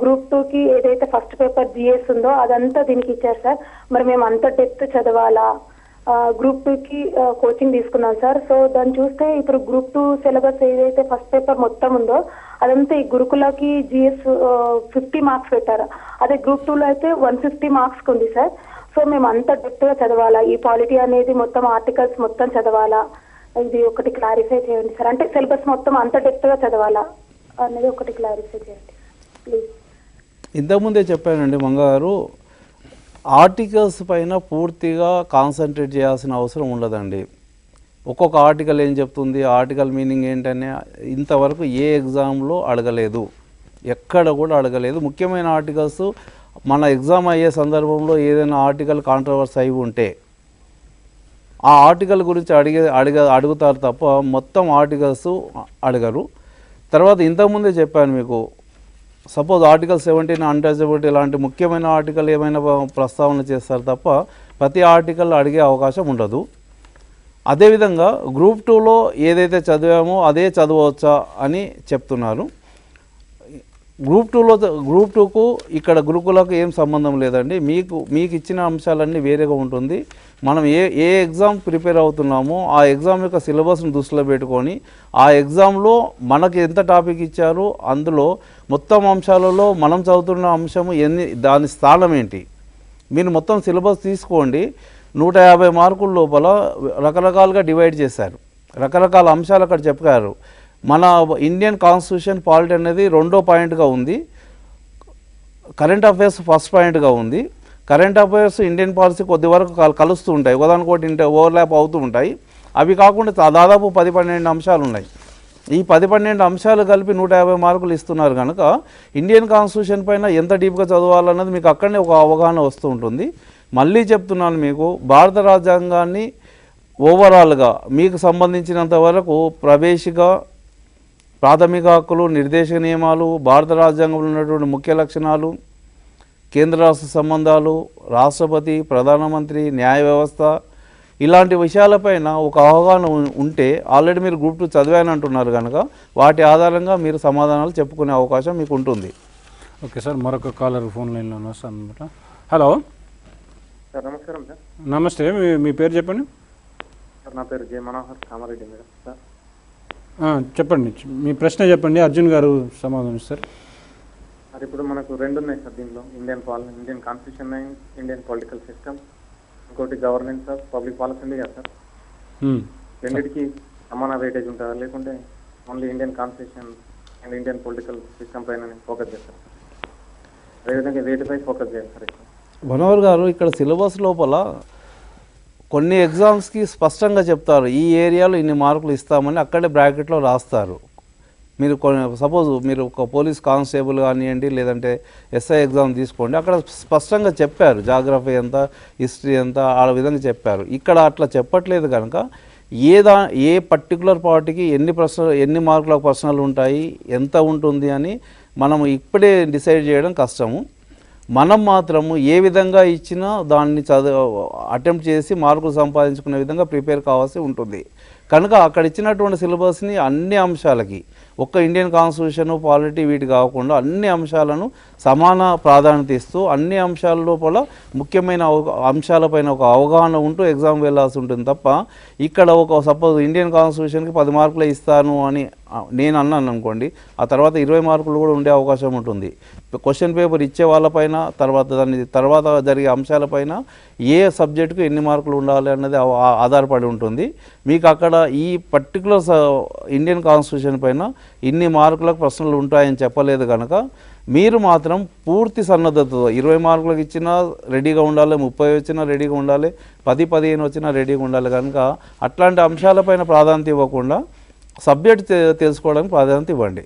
గ్రూప్ 2కి ఏదైతే ఫస్ట్ పేపర్ జిఎస్ ఉందో అదంతా దీనికి ఇచ్చారు సార్. మరి మేము అంత డెప్త్ చదవాలా? గ్రూప్ 2కి కోచింగ్ తీసుకున్నాం సార్. సో దాన్ని చూస్తే ఇప్పుడు గ్రూప్ 2 సిలబస్ ఏదైతే ఫస్ట్ పేపర్ మొత్తం ఉందో అదంతా ఈ గురుకులకి జిఎస్ 50 మార్క్స్ పెట్టారు. అదే గ్రూప్ 2లో అయితే 150 మార్క్స్కి ఉంది సార్. సో మేము అంత డెప్త్గా చదవాలా? ఈ పాలిటీ అనేది మొత్తం ఆర్టికల్స్ మొత్తం చదవాలా? ఇది ఒకటి క్లారిఫై చేయండి సార్. అంటే సిలబస్ మొత్తం అంత డెప్త్గా చదవాలా అనేది ఒకటి క్లారిఫై చేయండి ప్లీజ్. ఇంతకుముందే చెప్పానండి మంగారు, ఆర్టికల్స్ పైన పూర్తిగా కాన్సన్ట్రేట్ చేయాల్సిన అవసరం ఉండదండి. ఒక్కొక్క ఆర్టికల్ ఏం చెప్తుంది, ఆర్టికల్ మీనింగ్ ఏంటనే ఇంతవరకు ఏ ఎగ్జామ్లో అడగలేదు, ఎక్కడ కూడా అడగలేదు. ముఖ్యమైన ఆర్టికల్స్ మన ఎగ్జామ్ అయ్యే సందర్భంలో ఏదైనా ఆర్టికల్ కాంట్రవర్సీ అయి ఉంటే ఆ ఆర్టికల్ గురించి అడుగుతారు తప్ప మొత్తం ఆర్టికల్స్ అడగరు. తర్వాత ఇంతకుముందే చెప్పాను మీకు, సపోజ్ ఆర్టికల్ 17 అన్టచబిలిటీ ఇలాంటి ముఖ్యమైన ఆర్టికల్ ఏమైనా ప్రస్తావన చేస్తారు తప్ప ప్రతి ఆర్టికల్ అడిగే అవకాశం ఉండదు. అదేవిధంగా గ్రూప్ 2లో ఏదైతే చదివామో అదే చదవచ్చా అని చెప్తున్నారు. గ్రూప్ 2కు ఇక్కడ గురుకులకు ఏం సంబంధం లేదండి. మీకు ఇచ్చిన అంశాలన్నీ వేరేగా ఉంటుంది. మనం ఏ ఎగ్జామ్ ప్రిపేర్ అవుతున్నామో ఆ ఎగ్జామ్ యొక్క సిలబస్ను దృష్టిలో పెట్టుకొని ఆ ఎగ్జామ్లో మనకి ఎంత టాపిక్ ఇచ్చారో అందులో మొత్తం అంశాలలో మనం చదువుతున్న అంశము దాని స్థానం ఏంటి, మీరు మొత్తం సిలబస్ తీసుకోండి. 150 మార్కుల లోపల రకరకాలుగా డివైడ్ చేశారు, రకరకాల అంశాలు అక్కడ చెప్పారు. మన ఇండియన్ కాన్స్టిట్యూషన్ పాలిటీ అనేది 2వ పాయింట్గా ఉంది, కరెంట్ అఫైర్స్ ఫస్ట్ పాయింట్గా ఉంది. కరెంట్ అఫైర్స్ ఇండియన్ పాలసీ కొద్ది వరకు కలుస్తూ ఉంటాయి, ఒకదానికోటి ఓవర్లాప్ అవుతూ ఉంటాయి. అవి కాకుండా దాదాపు 10-12 అంశాలు ఉన్నాయి. ఈ 10-12 అంశాలు కలిపి 150 మార్కులు ఇస్తున్నారు కనుక ఇండియన్ కాన్స్టిట్యూషన్ పైన ఎంత డీప్గా చదవాలన్నది మీకు అక్కడనే ఒక అవగాహన వస్తూ ఉంటుంది. మళ్ళీ చెప్తున్నాను, మీకు భారత రాజ్యాంగాన్ని ఓవరాల్గా మీకు సంబంధించినంత వరకు ప్రవేశిక, ప్రాథమిక హక్కులు, నిర్దేశక నియమాలు, భారత రాజ్యాంగంలో ఉన్నటువంటి ముఖ్య లక్షణాలు, కేంద్ర రాష్ట్ర సంబంధాలు, రాష్ట్రపతి, ప్రధానమంత్రి, న్యాయ వ్యవస్థ, ఇలాంటి విషయాలపైన ఒక అవగాహన ఉంటే, ఆల్రెడీ మీరు గ్రూప్ 2 చదివాని అంటున్నారు కనుక వాటి ఆధారంగా మీరు సమాధానాలు చెప్పుకునే అవకాశం మీకు ఉంటుంది. ఓకే సార్, మరొక కాలర్ ఫోన్ లైన్లో ఉన్నారు సార్ అనమాట. హలో సార్, నమస్కారం సార్. నమస్తే, మీ పేరు చెప్పండి సార్. నా పేరు జే మనోహర్ కామారెడ్డి మేడం సార్. చెప్పండి, మీ ప్రశ్న చెప్పండి, అర్జున్ గారు సమాధానం ఇస్తారు. మరి ఇప్పుడు మనకు 2 ఉన్నాయి సార్ దీనిలో, Indian constitution and Indian political system, ఇంకోటి గవర్నెన్స్ ఆఫ్ పబ్లిక్ పాలసీ ఉంది కదా సార్. రెండింటికి సమాన వెయిటేజ్ ఉంటుందా, లేకుంటే only Indian constitution and Indian political system పైన ఫోకస్ చేస్తారు, అదేవిధంగా వేటిపై ఫోకస్ చేయాలి సార్? మనోహర్ గారు, ఇక్కడ సిలబస్ లోపల కొన్ని ఎగ్జామ్స్కి స్పష్టంగా చెప్తారు ఈ ఏరియాలో ఇన్ని మార్కులు ఇస్తామని అక్కడే బ్రాకెట్లో రాస్తారు. మీరు సపోజ్ మీరు ఒక పోలీస్ కానిస్టేబుల్ కానివ్వండి, లేదంటే ఎస్ఐ ఎగ్జామ్ తీసుకోండి, అక్కడ స్పష్టంగా చెప్పారు జాగ్రఫీ ఎంత, హిస్టరీ ఎంత, ఆ విధంగా చెప్పారు. ఇక్కడ అట్లా చెప్పట్లేదు కనుక ఏ పర్టికులర్ పార్టీకి ఎన్ని మార్కుల ప్రశ్నలు ఉంటాయి, ఎంత ఉంటుంది అని మనం ఇప్పుడే డిసైడ్ చేయడం కష్టము. మనం మాత్రము ఏ విధంగా ఇచ్చినా దాన్ని అటెంప్ట్ చేసి మార్కులు సంపాదించుకునే విధంగా ప్రిపేర్ కావాల్సి ఉంటుంది. కనుక అక్కడ ఇచ్చినటువంటి సిలబస్ని అన్ని అంశాలకి, ఒక్క ఇండియన్ కాన్స్టిట్యూషన్, పాలిటీ వీటి కాకుండా అన్ని అంశాలను సమాన ప్రాధాన్యత ఇస్తూ అన్ని అంశాల లోపల ముఖ్యమైన అంశాలపైన ఒక అవగాహన ఉంటూ ఎగ్జామ్ వెళ్ళాల్సి ఉంటుంది తప్ప ఇక్కడ సపోజ్ ఇండియన్ కాన్స్టిట్యూషన్కి 10 మార్కులే ఇస్తాను అని నేను అన్నాను అనుకోండి, ఆ తర్వాత 20 మార్కులు కూడా ఉండే అవకాశం ఉంటుంది. క్వశ్చన్ పేపర్ ఇచ్చే వాళ్ళపైన, తర్వాత జరిగే అంశాలపైన ఏ సబ్జెక్టుకు ఎన్ని మార్కులు ఉండాలి అన్నది ఆధారపడి ఉంటుంది. మీకు అక్కడ ఈ పర్టికులర్ ఇండియన్ కాన్స్టిట్యూషన్ పైన ఇన్ని మార్కులకు ప్రశ్నలు ఉంటాయని చెప్పలేదు కనుక మీరు మాత్రం పూర్తి సన్నద్ధతతో 20 మార్కులకు ఇచ్చినా రెడీగా ఉండాలి, 30 వచ్చినా రెడీగా ఉండాలి, 10-15 వచ్చినా రెడీగా ఉండాలి. కనుక అట్లాంటి అంశాలపైన ప్రాధాన్యత ఇవ్వకుండా సబ్జెక్ట్ తెలుసుకోవడానికి ప్రాధాన్యత ఇవ్వండి.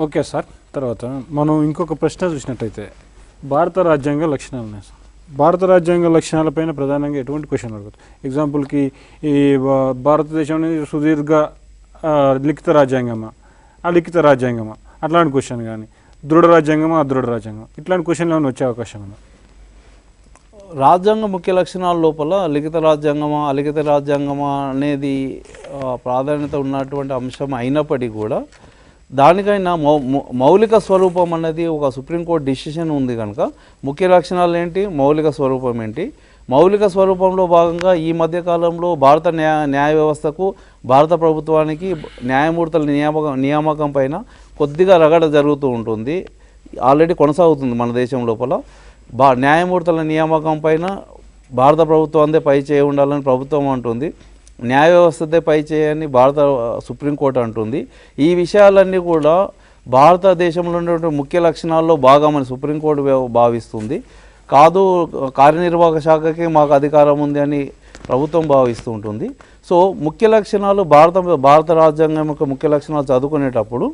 ఓకే సార్, తర్వాత మనం ఇంకొక ప్రశ్న చూసినట్టయితే భారత రాజ్యాంగ లక్షణాలు ఉన్నాయి సార్. భారత రాజ్యాంగ లక్షణాలపైన ప్రధానంగా ఎటువంటి క్వశ్చన్ అడుగుతుంది? ఎగ్జాంపుల్కి ఈ భారతదేశం అనేది సుదీర్ఘ లిఖిత రాజ్యాంగమా, అలిఖిత రాజ్యాంగమా, అట్లాంటి క్వశ్చన్ కానీ దృఢ రాజ్యాంగమా, అదృఢ రాజ్యాంగమా, ఇట్లాంటి క్వశ్చన్లు ఏమైనా వచ్చే అవకాశం ఉందా? రాజ్యాంగ ముఖ్య లక్షణాల లోపల లిఖిత రాజ్యాంగమా అలిఖిత రాజ్యాంగమా అనేది ప్రాధాన్యత ఉన్నటువంటి అంశం అయినప్పటికీ కూడా దానికైనా మౌలిక స్వరూపం అన్నది ఒక సుప్రీంకోర్టు డిసిషన్ ఉంది కనుక ముఖ్య లక్షణాలు ఏంటి, మౌలిక స్వరూపం ఏంటి, మౌలిక స్వరూపంలో భాగంగా ఈ మధ్యకాలంలో భారత న్యాయ వ్యవస్థకు భారత ప్రభుత్వానికి న్యాయమూర్తుల నియామకం పైన కొద్దిగా రగడ జరుగుతూ ఉంటుంది, ఆల్రెడీ కొనసాగుతుంది మన దేశం లోపల. న్యాయమూర్తుల నియామకం పైన భారత ప్రభుత్వం పై చేయి ఉండాలని ప్రభుత్వం అంటుంది, న్యాయ వ్యవస్థదే పై చేయని భారత సుప్రీంకోర్టు అంటుంది. ఈ విషయాలన్నీ కూడా భారతదేశంలో ఉన్నటువంటి ముఖ్య లక్షణాల్లో భాగమని సుప్రీంకోర్టు భావిస్తుంది. కాదు, కార్యనిర్వాహక శాఖకి మాకు అధికారం ఉంది అని ప్రభుత్వం భావిస్తూ ఉంటుంది. సో ముఖ్య లక్షణాలు భారత రాజ్యాంగం యొక్క ముఖ్య లక్షణాలు చదువుకునేటప్పుడు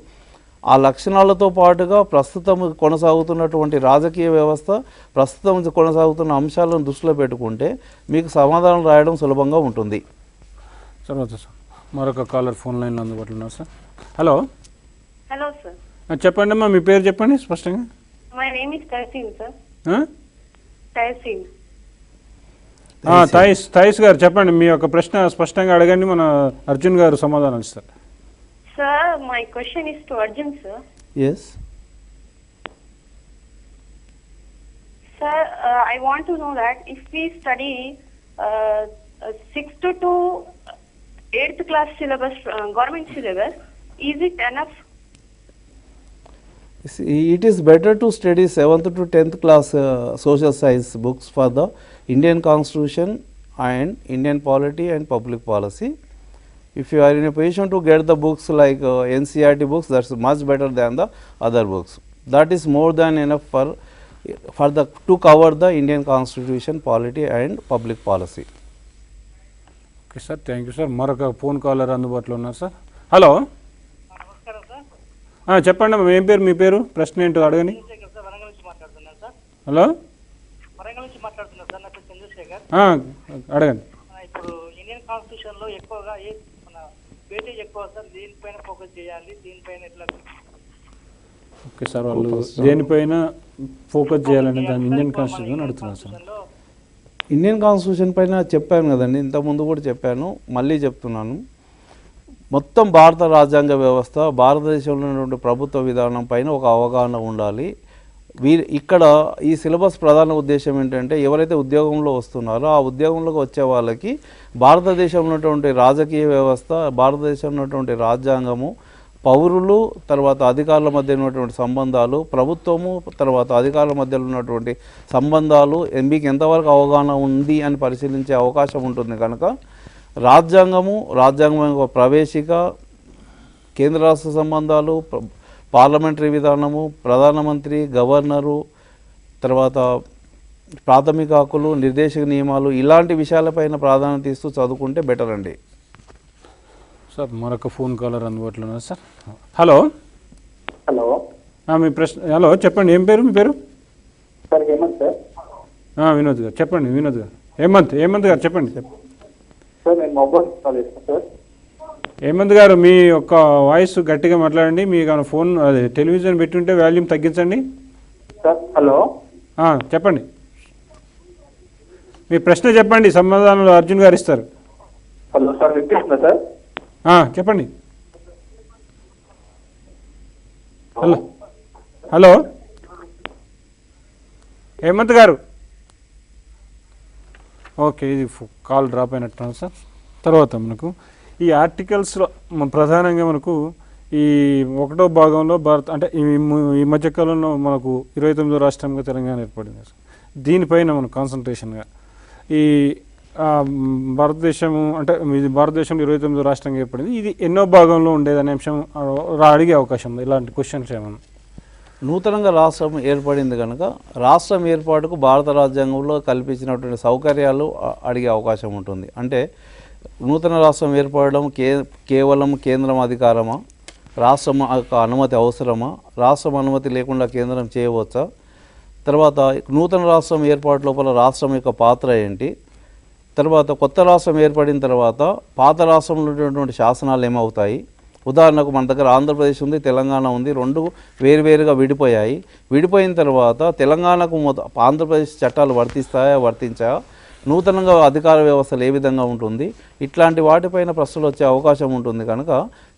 ఆ లక్షణాలతో పాటుగా ప్రస్తుతం కొనసాగుతున్నటువంటి రాజకీయ వ్యవస్థ, ప్రస్తుతం కొనసాగుతున్న అంశాలను దృష్టిలో పెట్టుకుంటే మీకు సమాధానం రాయడం సులభంగా ఉంటుంది. తర్వాత సార్ మరొక కాలర్ ఫోన్ లైన్లో అందుబాటులో ఉన్నారు సార్. Hello hello sir. చెప్పండి అమ్మా, మీ పేరు చెప్పండి స్పష్టంగా. My name is Tahseen sir. Tahseen. Thighs గారు చెప్పండి, మీ యొక్క ప్రశ్న స్పష్టంగా అడగండి, మన అర్జున్ గారు సమాధానం ఇస్తారు. Sir my question is to Arjun sir. Yes sir, I want to know that if we study 6th to 8th class syllabus, government syllabus, is it enough? It is better to study 7th to 10th class social science books for the Indian Constitution and Indian polity and public policy. If you are in a position to get the books like NCERT books, that's much better than the other books. That is more than enough to cover the Indian Constitution, polity and public policy. Okay sir, thank you sir. మరొక phone caller అందుబాటులో ఉన్నారు sir. Hello చెప్పండి అమ్మా, ఏం పేరు, మీ పేరు, ప్రశ్న ఏంటో అడగని. హలో అడగండి. ఇప్పుడు ఇండియన్ కాన్స్టిట్యూషన్ లో ఎక్కువగా వెయిటేజ్ ఎక్కువ సార్, దీనిపైన ఫోకస్ చేయాలి, దీనిపైన ఎట్లా? ఓకే సార్, వాళ్ళు దేనిపైన ఫోకస్ చేయాలని దాన్ని ఇండియన్ కాన్స్టిట్యూషన్ అడుగుతున్నారు సార్. ఇండియన్ కాన్స్టిట్యూషన్ పైన చెప్పాను కదండి, ఇంతకుముందు కూడా చెప్పాను, మళ్ళీ చెప్తున్నాను. మొత్తం భారత రాజ్యాంగ వ్యవస్థ, భారతదేశంలో ఉన్నటువంటి ప్రభుత్వ విధానం పైన ఒక అవగాహన ఉండాలి. ఇక్కడ ఈ సిలబస్ ప్రధాన ఉద్దేశం ఏంటంటే ఎవరైతే ఉద్యోగంలో వస్తున్నారో ఆ ఉద్యోగంలోకి వచ్చే వాళ్ళకి భారతదేశంలో ఉన్నటువంటి రాజకీయ వ్యవస్థ, భారతదేశంలో ఉన్నటువంటి రాజ్యాంగము, పౌరులు, తర్వాత అధికారుల మధ్య ఉన్నటువంటి సంబంధాలు, ప్రభుత్వము తర్వాత అధికారుల మధ్యలో ఉన్నటువంటి సంబంధాలు మీకు ఎంతవరకు అవగాహన ఉంది అని పరిశీలించే అవకాశం ఉంటుంది కనుక రాజ్యాంగం యొక్క ప్రవేశిక, కేంద్ర రాష్ట్ర సంబంధాలు, పార్లమెంటరీ విధానము, ప్రధానమంత్రి, గవర్నరు, తర్వాత ప్రాథమిక హక్కులు, నిర్దేశక నియమాలు, ఇలాంటి విషయాలపైన ప్రాధాన్యత ఇస్తూ చదువుకుంటే బెటర్ అండి. సార్ మరొక ఫోన్ కాలర్ అందుబాటులో ఉన్నారు సార్. హలో మీ ప్రశ్న. హలో చెప్పండి, ఏం పేరు, మీ పేరు? Sir Hemant sir. వినోద్ గారు చెప్పండి. వినోద్ గారు, హేమంత్ గారు చెప్పండి. సార్ నేను మొబైల్ కాల్ చేస్తాను సార్. హేమంత్ గారు, మీ యొక్క వాయిస్ గట్టిగా మాట్లాడండి. మీకు ఫోన్ అదే టెలివిజన్ పెట్టుంటే వాల్యూమ్ తగ్గించండి సార్. హలో చెప్పండి, మీ ప్రశ్న చెప్పండి, సమాధానాలు అర్జున్ గారు ఇస్తారు. హలో సార్, వినిపిస్తుందా సార్? చెప్పండి. హలో హేమంత్ గారు. ఓకే, ఇది కాల్ డ్రాప్ అయినట్టున్నాను సార్. తర్వాత మనకు ఈ ఆర్టికల్స్లో ప్రధానంగా మనకు ఈ 1వ భాగంలో భారత్ అంటే ఈ మధ్యకాలంలో మనకు 29వ రాష్ట్రంగా తెలంగాణ ఏర్పడింది సార్. దీనిపైన మనం కాన్సన్ట్రేషన్గా ఈ భారతదేశము అంటే ఇది భారతదేశంలో 29వ రాష్ట్రంగా ఏర్పడింది, ఇది ఎన్నో భాగంలో ఉండేదనే అంశం అడిగే అవకాశం ఉంది. ఇలాంటి క్వశ్చన్స్ ఏమన్నా? నూతనంగా రాష్ట్రం ఏర్పడింది కనుక రాష్ట్రం ఏర్పాటుకు భారత రాజ్యాంగంలో కల్పించినటువంటి సౌకర్యాలు అడిగే అవకాశం ఉంటుంది. అంటే నూతన రాష్ట్రం ఏర్పడడం కేవలం కేంద్రం అధికారమా, రాష్ట్రం యొక్క అనుమతి అవసరమా, రాష్ట్రం అనుమతి లేకుండా కేంద్రం చేయవచ్చా, తర్వాత నూతన రాష్ట్రం ఏర్పాటు లోపల రాష్ట్రం యొక్క పాత్ర ఏంటి, తర్వాత కొత్త రాష్ట్రం ఏర్పడిన తర్వాత పాత రాష్ట్రంలో ఉన్నటువంటి శాసనాలు ఏమవుతాయి, ఉదాహరణకు మన దగ్గర ఆంధ్రప్రదేశ్ ఉంది, తెలంగాణ ఉంది, రెండు వేరువేరుగా విడిపోయాయి. విడిపోయిన తర్వాత తెలంగాణకు ఆంధ్రప్రదేశ్ చట్టాలు వర్తించాయా, నూతనంగా అధికార వ్యవస్థలు ఏ విధంగా ఉంటుంది, ఇట్లాంటి వాటిపైన ప్రశ్నలు వచ్చే అవకాశం ఉంటుంది. కనుక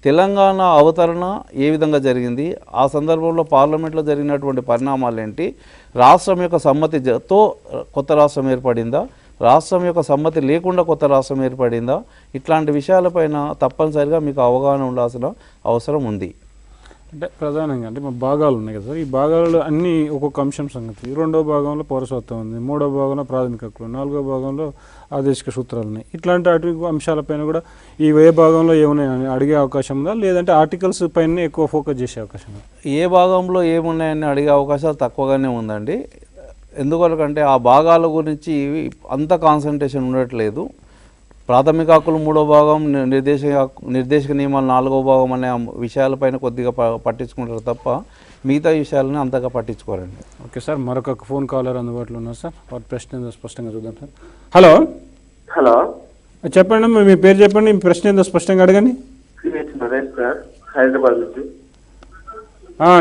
తెలంగాణ అవతరణ ఏ విధంగా జరిగింది, ఆ సందర్భంలో పార్లమెంట్లో జరిగినటువంటి పరిణామాలు ఏంటి, రాష్ట్రం యొక్క సమ్మతితో కొత్త రాష్ట్రం ఏర్పడిందా, రాష్ట్రం యొక్క సమ్మతి లేకుండా కొత్త రాష్ట్రం ఏర్పడిందా, ఇట్లాంటి విషయాలపైన తప్పనిసరిగా మీకు అవగాహన ఉండాల్సిన అవసరం ఉంది. అంటే ప్రధానంగా అంటే మా భాగాలు ఉన్నాయి కదా సార్, ఈ భాగాలలో అన్నీ ఒక్కొక్క అంశం సంగతి. రెండో భాగంలో పౌరసత్వం ఉంది, మూడో భాగంలో ప్రాథమిక హక్కులు, నాలుగో భాగంలో ఆదేశిక సూత్రాలు ఉన్నాయి. ఇట్లాంటి అంశాలపైన కూడా ఈ ఏ భాగంలో ఏమున్నాయని అడిగే అవకాశం ఉందా, లేదంటే ఆర్టికల్స్ పైన ఎక్కువ ఫోకస్ చేసే అవకాశం ఉందా? ఏ భాగంలో ఏమున్నాయని అడిగే అవకాశాలు తక్కువగానే ఉందండి. ఎందుకంటే ఆ భాగాల గురించి అంత కాన్సన్ట్రేషన్ ఉండట్లేదు. ప్రాథమిక హక్కులు మూడో భాగం, నిర్దేశక నియమాలు నాలుగో భాగం అనే విషయాలపైన కొద్దిగా పట్టించుకుంటారు తప్ప మిగతా విషయాలని అంతగా పట్టించుకోరండి. ఓకే సార్, మరొక ఫోన్ కాలర్ అందుబాటులో ఉన్నారు సార్, వారి ప్రశ్న ఏదో స్పష్టంగా చూద్దాం సార్. హలో హలో, చెప్పండి అమ్మా, మీ పేరు చెప్పండి, మీ ప్రశ్న ఏదో స్పష్టంగా అడగండి. నరేష్ సార్, హైదరాబాద్ నుంచి.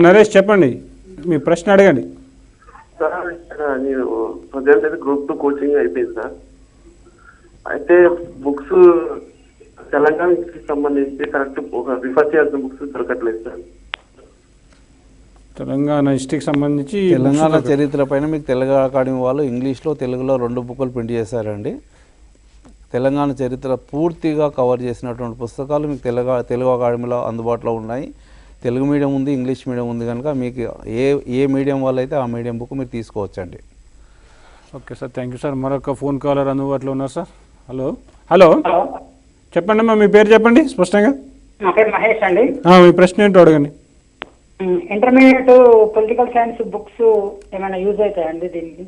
నరేష్ చెప్పండి, మీ ప్రశ్న అడగండి. సార్ నేను ప్రజెంట్ అయితే గ్రూప్ 2 కోచింగ్ అయిపోయింది సార్. అయితే బుక్స్ తెలంగాణకి సంబంధించి కరెక్ట్ రిఫర్ చేయాల్సిన బుక్స్ దొరకట్లేదు సార్. తెలంగాణ హిస్టరీకి సంబంధించి తెలంగాణ చరిత్ర పైన మీకు తెలుగు అకాడమీ వాళ్ళు ఇంగ్లీష్లో తెలుగులో 2 బుక్కులు ప్రింట్ చేశారండి. తెలంగాణ చరిత్ర పూర్తిగా కవర్ చేసినటువంటి పుస్తకాలు మీకు తెలుగు అకాడమీలో అందుబాటులో ఉన్నాయి. తెలుగు మీడియం ఉంది, ఇంగ్లీష్ మీడియం ఉంది. కనుక మీకు ఏ మీడియం వాళ్ళు అయితే ఆ మీడియం బుక్ మీరు తీసుకోవచ్చండి. Okay sir, thank you sir. మరొక ఫోన్ కాలర్ అందుబాటులో ఉన్నారు సార్. హలో చెప్పండి అమ్మా, మీ పేరు చెప్పండి స్పష్టంగా. నా పేరు మహేష్ అండి. మీ ప్రశ్న ఏంటో అడగండి. ఇంటర్మీడియట్ పొలిటికల్ సైన్స్ బుక్స్ ఏమైనా యూజ్ అవుతాయండి దీనికి?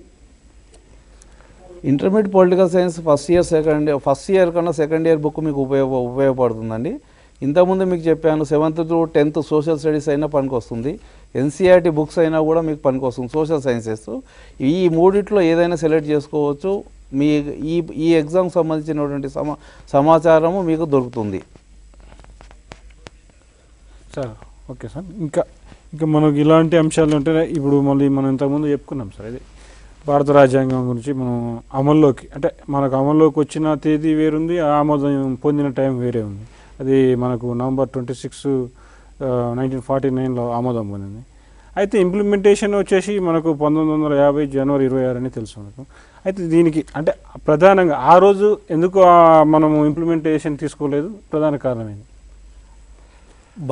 Intermediate political science first year కన్నా సెకండ్ ఇయర్ బుక్ మీకు ఉపయోగపడుతుందండి. ఇంతకుముందు మీకు చెప్పాను 7th to 10th social studies అయినా పనికి వస్తుంది, ఎన్సీఆర్టీ బుక్స్ అయినా కూడా మీకు పనికి వస్తుంది, సోషల్ సైన్సెస్. ఈ మూడిట్లో ఏదైనా సెలెక్ట్ చేసుకోవచ్చు. మీ ఈ ఎగ్జామ్కి సంబంధించినటువంటి సమాచారము మీకు దొరుకుతుంది సార్. ఓకే సార్, ఇంకా మనకు ఇలాంటి అంశాలు ఉంటే ఇప్పుడు మళ్ళీ మనం ఇంతకుముందు చెప్పుకున్నాం సార్, ఇది భారత రాజ్యాంగం గురించి మనం అమల్లోకి అంటే మనకు అమల్లోకి వచ్చిన తేదీ వేరుంది, ఆమోదం పొందిన టైం వేరే ఉంది. అది మనకు November 26, 1949లో ఆమోదం పొందింది. అయితే ఇంప్లిమెంటేషన్ వచ్చేసి మనకు 1950 జనవరి 26 అని తెలుసు మనకు. అయితే దీనికి అంటే ప్రధానంగా ఆ రోజు ఎందుకు మనము ఇంప్లిమెంటేషన్ తీసుకోలేదు, ప్రధాన కారణం ఏంటి?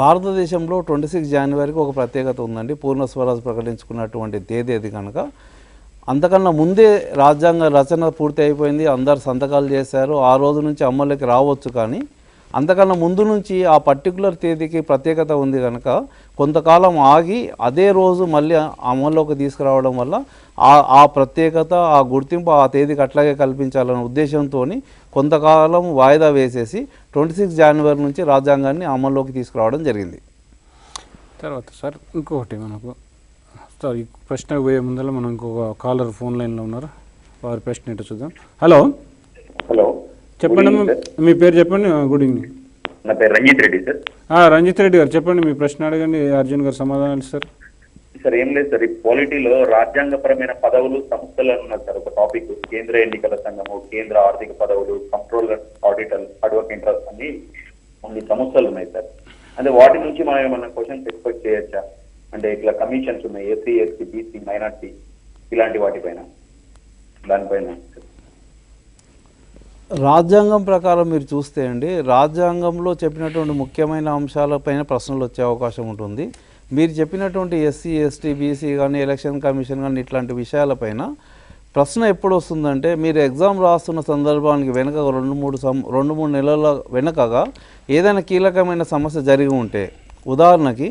భారతదేశంలో 26 జనవరికి ఒక ప్రత్యేకత ఉందండి. పూర్ణ స్వరాజ్ ప్రకటించుకున్నటువంటి తేదీ అది. కనుక అంతకన్నా ముందే రాజ్యాంగ రచన పూర్తి అయిపోయింది, అందరు సంతకాలు చేశారు. ఆ రోజు నుంచి అమల్లోకి రావచ్చు. కానీ అంతకన్నా ముందు నుంచి ఆ పర్టికులర్ తేదీకి ప్రత్యేకత ఉంది కనుక కొంతకాలం ఆగి అదే రోజు మళ్ళీ అమల్లోకి తీసుకురావడం వల్ల ఆ ప్రత్యేకత, ఆ గుర్తింపు ఆ తేదీకి అట్లాగే కల్పించాలనే ఉద్దేశంతో కొంతకాలం వాయిదా వేసేసి 26 జనవరి నుంచి రాజ్యాంగాన్ని అమల్లోకి తీసుకురావడం జరిగింది. తర్వాత సార్ ఇంకొకటి మనకు సార్, ఈ ప్రశ్నకు పోయే ముందర మనం ఇంకొక కాలర్ ఫోన్ లైన్లో ఉన్నారు, వారి ప్రశ్న ఏంటో చూద్దాం. హలో చెప్పండి, మీ పేరు చెప్పండి. Good evening. నా పేరు రంజిత్ రెడ్డి సార్. రంజిత్ రెడ్డి గారు చెప్పండి, మీ ప్రశ్న అడగండి, అర్జున్ గారు సమాధానం ఇస్తారు. సార్ ఏం లేదు సార్, ఈ పాలిటీలో రాజ్యాంగపరమైన పదవులు సంస్థలు ఉన్నది సార్. ఒక టాపిక్ కేంద్ర ఎన్నికల సంఘము, కేంద్ర ఆర్థిక పదవులు, కంట్రోలర్, ఆడిటర్, అడ్వకేట్ అన్ని 3 సంస్థలు ఉన్నాయి సార్. అంటే వాటి నుంచి మనం ఏమన్నా క్వశ్చన్స్ ఎక్స్పెక్ట్ చేయొచ్చా? అంటే ఇట్లా కమిషన్స్ ఉన్నాయి, ఎస్సీ, ఎస్టీ, బీసీ, మైనార్టీ, ఇలాంటి వాటిపైన, దానిపైన. రాజ్యాంగం ప్రకారం మీరు చూస్తే అండి, రాజ్యాంగంలో చెప్పినటువంటి ముఖ్యమైన అంశాలపైన ప్రశ్నలు వచ్చే అవకాశం ఉంటుంది. మీరు చెప్పినటువంటి ఎస్సీ, ఎస్టీ, బీసీ కానీ ఎలక్షన్ కమిషన్ కానీ ఇట్లాంటి విషయాలపైన ప్రశ్న ఎప్పుడు వస్తుందంటే, మీరు ఎగ్జామ్ రాస్తున్న సందర్భానికి వెనక 2-3 నెలల వెనకగా ఏదైనా కీలకమైన సమస్య జరిగి ఉంటే, ఉదాహరణకి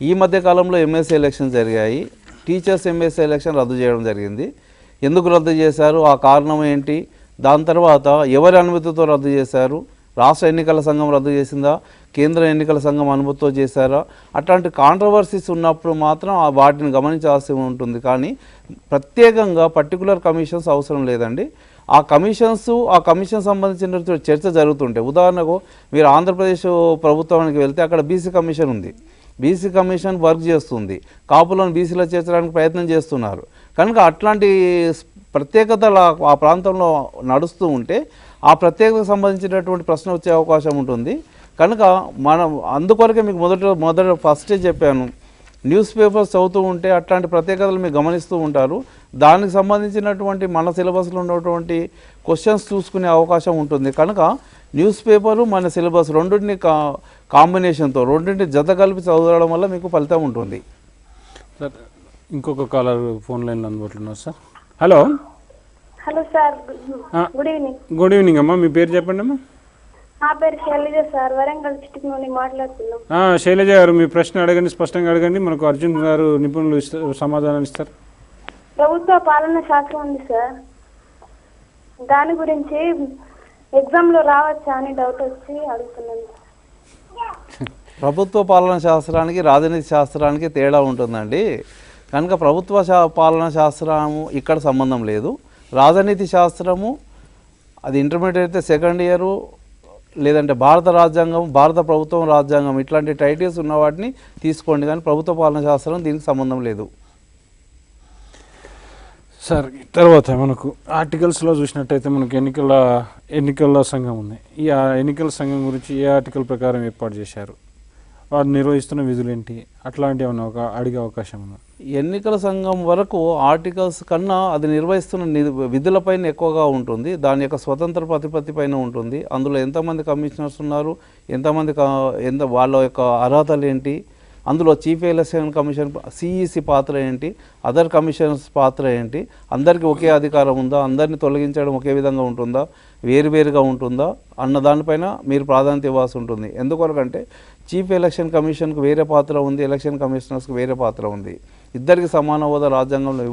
ఈ మధ్య కాలంలో ఎమ్మెల్సీ ఎలక్షన్ జరిగాయి, టీచర్స్ ఎమ్మెల్సీ ఎలక్షన్ రద్దు చేయడం జరిగింది. ఎందుకు రద్దు చేశారు, ఆ కారణం ఏంటి, దాని తర్వాత ఎవరి అనుమతితో రద్దు చేశారు, రాష్ట్ర ఎన్నికల సంఘం రద్దు చేసిందా, కేంద్ర ఎన్నికల సంఘం అనుమతితో చేశారా, అట్లాంటి కాంట్రవర్సీస్ ఉన్నప్పుడు మాత్రం వాటిని గమనించాల్సి ఉంటుంది. కానీ ప్రత్యేకంగా పర్టికులర్ కమిషన్స్ అవసరం లేదండి. ఆ కమిషన్ సంబంధించిన చర్చ జరుగుతుంటే, ఉదాహరణకు మీరు ఆంధ్రప్రదేశ్ ప్రభుత్వానికి వెళ్తే అక్కడ బీసీ కమిషన్ ఉంది. బీసీ కమిషన్ వర్క్ చేస్తుంది, కాపులను బీసీలో చేర్చడానికి ప్రయత్నం చేస్తున్నారు. కనుక అట్లాంటి ప్రత్యేకతలు ఆ ప్రాంతంలో నడుస్తూ ఉంటే ఆ ప్రత్యేకతకు సంబంధించినటువంటి ప్రశ్న వచ్చే అవకాశం ఉంటుంది. కనుక మనం అందుకొరకే మీకు మొదట ఫస్టే చెప్పాను, న్యూస్ పేపర్స్ చదువుతూ ఉంటే అట్లాంటి ప్రత్యేకతలు మీరు గమనిస్తూ ఉంటారు. దానికి సంబంధించినటువంటి మన సిలబస్లో ఉన్నటువంటి క్వశ్చన్స్ చూసుకునే అవకాశం ఉంటుంది. కనుక న్యూస్ పేపరు మన సిలబస్ రెండింటిని కాంబినేషన్తో రెండింటిని జత కలిపి చదవడం వల్ల మీకు ఫలితం ఉంటుంది. సార్ ఇంకొక కాలర్ ఫోన్ లైన్ అందుబాటులో ఉన్నారు sir. Hello hello sir, good evening. Good evening అమ్మా, మీ పేరు చెప్పండి అమ్మా. నా పేరు శైలజ సార్, వరంగల్ డిస్ట్రిక్ట్ నుండి మాట్లాడుతున్నాం. శైలజ గారు, మీ ప్రశ్న అడగండి, స్పష్టంగా అడగండి. మనకు అర్జున్ గారు నిపుణులు సమాధానాలు ఇస్తారు. ప్రభుత్వ పాలన శాస్త్రం ఉంది సార్, దాని గురించి ఎగ్జామ్లో రావచ్చా అని డౌట్ వచ్చి అడుగుతున్నాను. ప్రభుత్వ పాలనా శాస్త్రానికి రాజనీతి శాస్త్రానికి తేడా ఉంటుందండి. కనుక ప్రభుత్వ పాలనా శాస్త్రము ఇక్కడ సంబంధం లేదు. రాజనీతి శాస్త్రము అది ఇంటర్మీడియట్ అయితే సెకండ్ ఇయరు, లేదంటే భారత రాజ్యాంగం, భారత ప్రభుత్వం రాజ్యాంగం ఇట్లాంటి టైటిల్స్ ఉన్న వాటిని తీసుకోండి, కానీ ప్రభుత్వ పాలనా శాస్త్రం దీనికి సంబంధం లేదు. సార్ తర్వాత మనకు ఆర్టికల్స్లో చూసినట్టయితే మనకు ఎన్నికల సంఘం ఉంది. ఈ ఎన్నికల సంఘం గురించి ఏ ఆర్టికల్ ప్రకారం ఏర్పాటు చేశారు, వారు నిర్వహిస్తున్న విధులు ఏంటి, అట్లాంటి ఏమన్నా అడిగే అవకాశం ఉంది? ఎన్నికల సంఘం వరకు ఆర్టికల్స్ కన్నా అది నిర్వహిస్తున్న విధులపైన ఎక్కువగా ఉంటుంది. దాని యొక్క స్వతంత్ర ప్రతిపత్తి పైన ఉంటుంది. అందులో ఎంతమంది కమిషనర్స్ ఉన్నారు, వాళ్ళ యొక్క అర్హతలు ఏంటి, అందులో చీఫ్ ఎలక్షన్ కమిషన్ సిఈసి పాత్ర ఏంటి, అదర్ కమిషనర్స్ పాత్ర ఏంటి, అందరికీ ఒకే అధికారం ఉందా, అందరినీ తొలగించడం ఒకే విధంగా ఉంటుందా, వేరువేరుగా ఉంటుందా అన్న దానిపైన మీరు ప్రాధాన్యత ఇవ్వాల్సి ఉంటుంది. ఎందుకొరకంటే చీఫ్ ఎలక్షన్ కమిషన్కు వేరే పాత్ర ఉంది, ఎలక్షన్ కమిషనర్స్కి వేరే పాత్ర ఉంది. ఇద్దరికి సమాన హోదా రాజ్యాంగంలో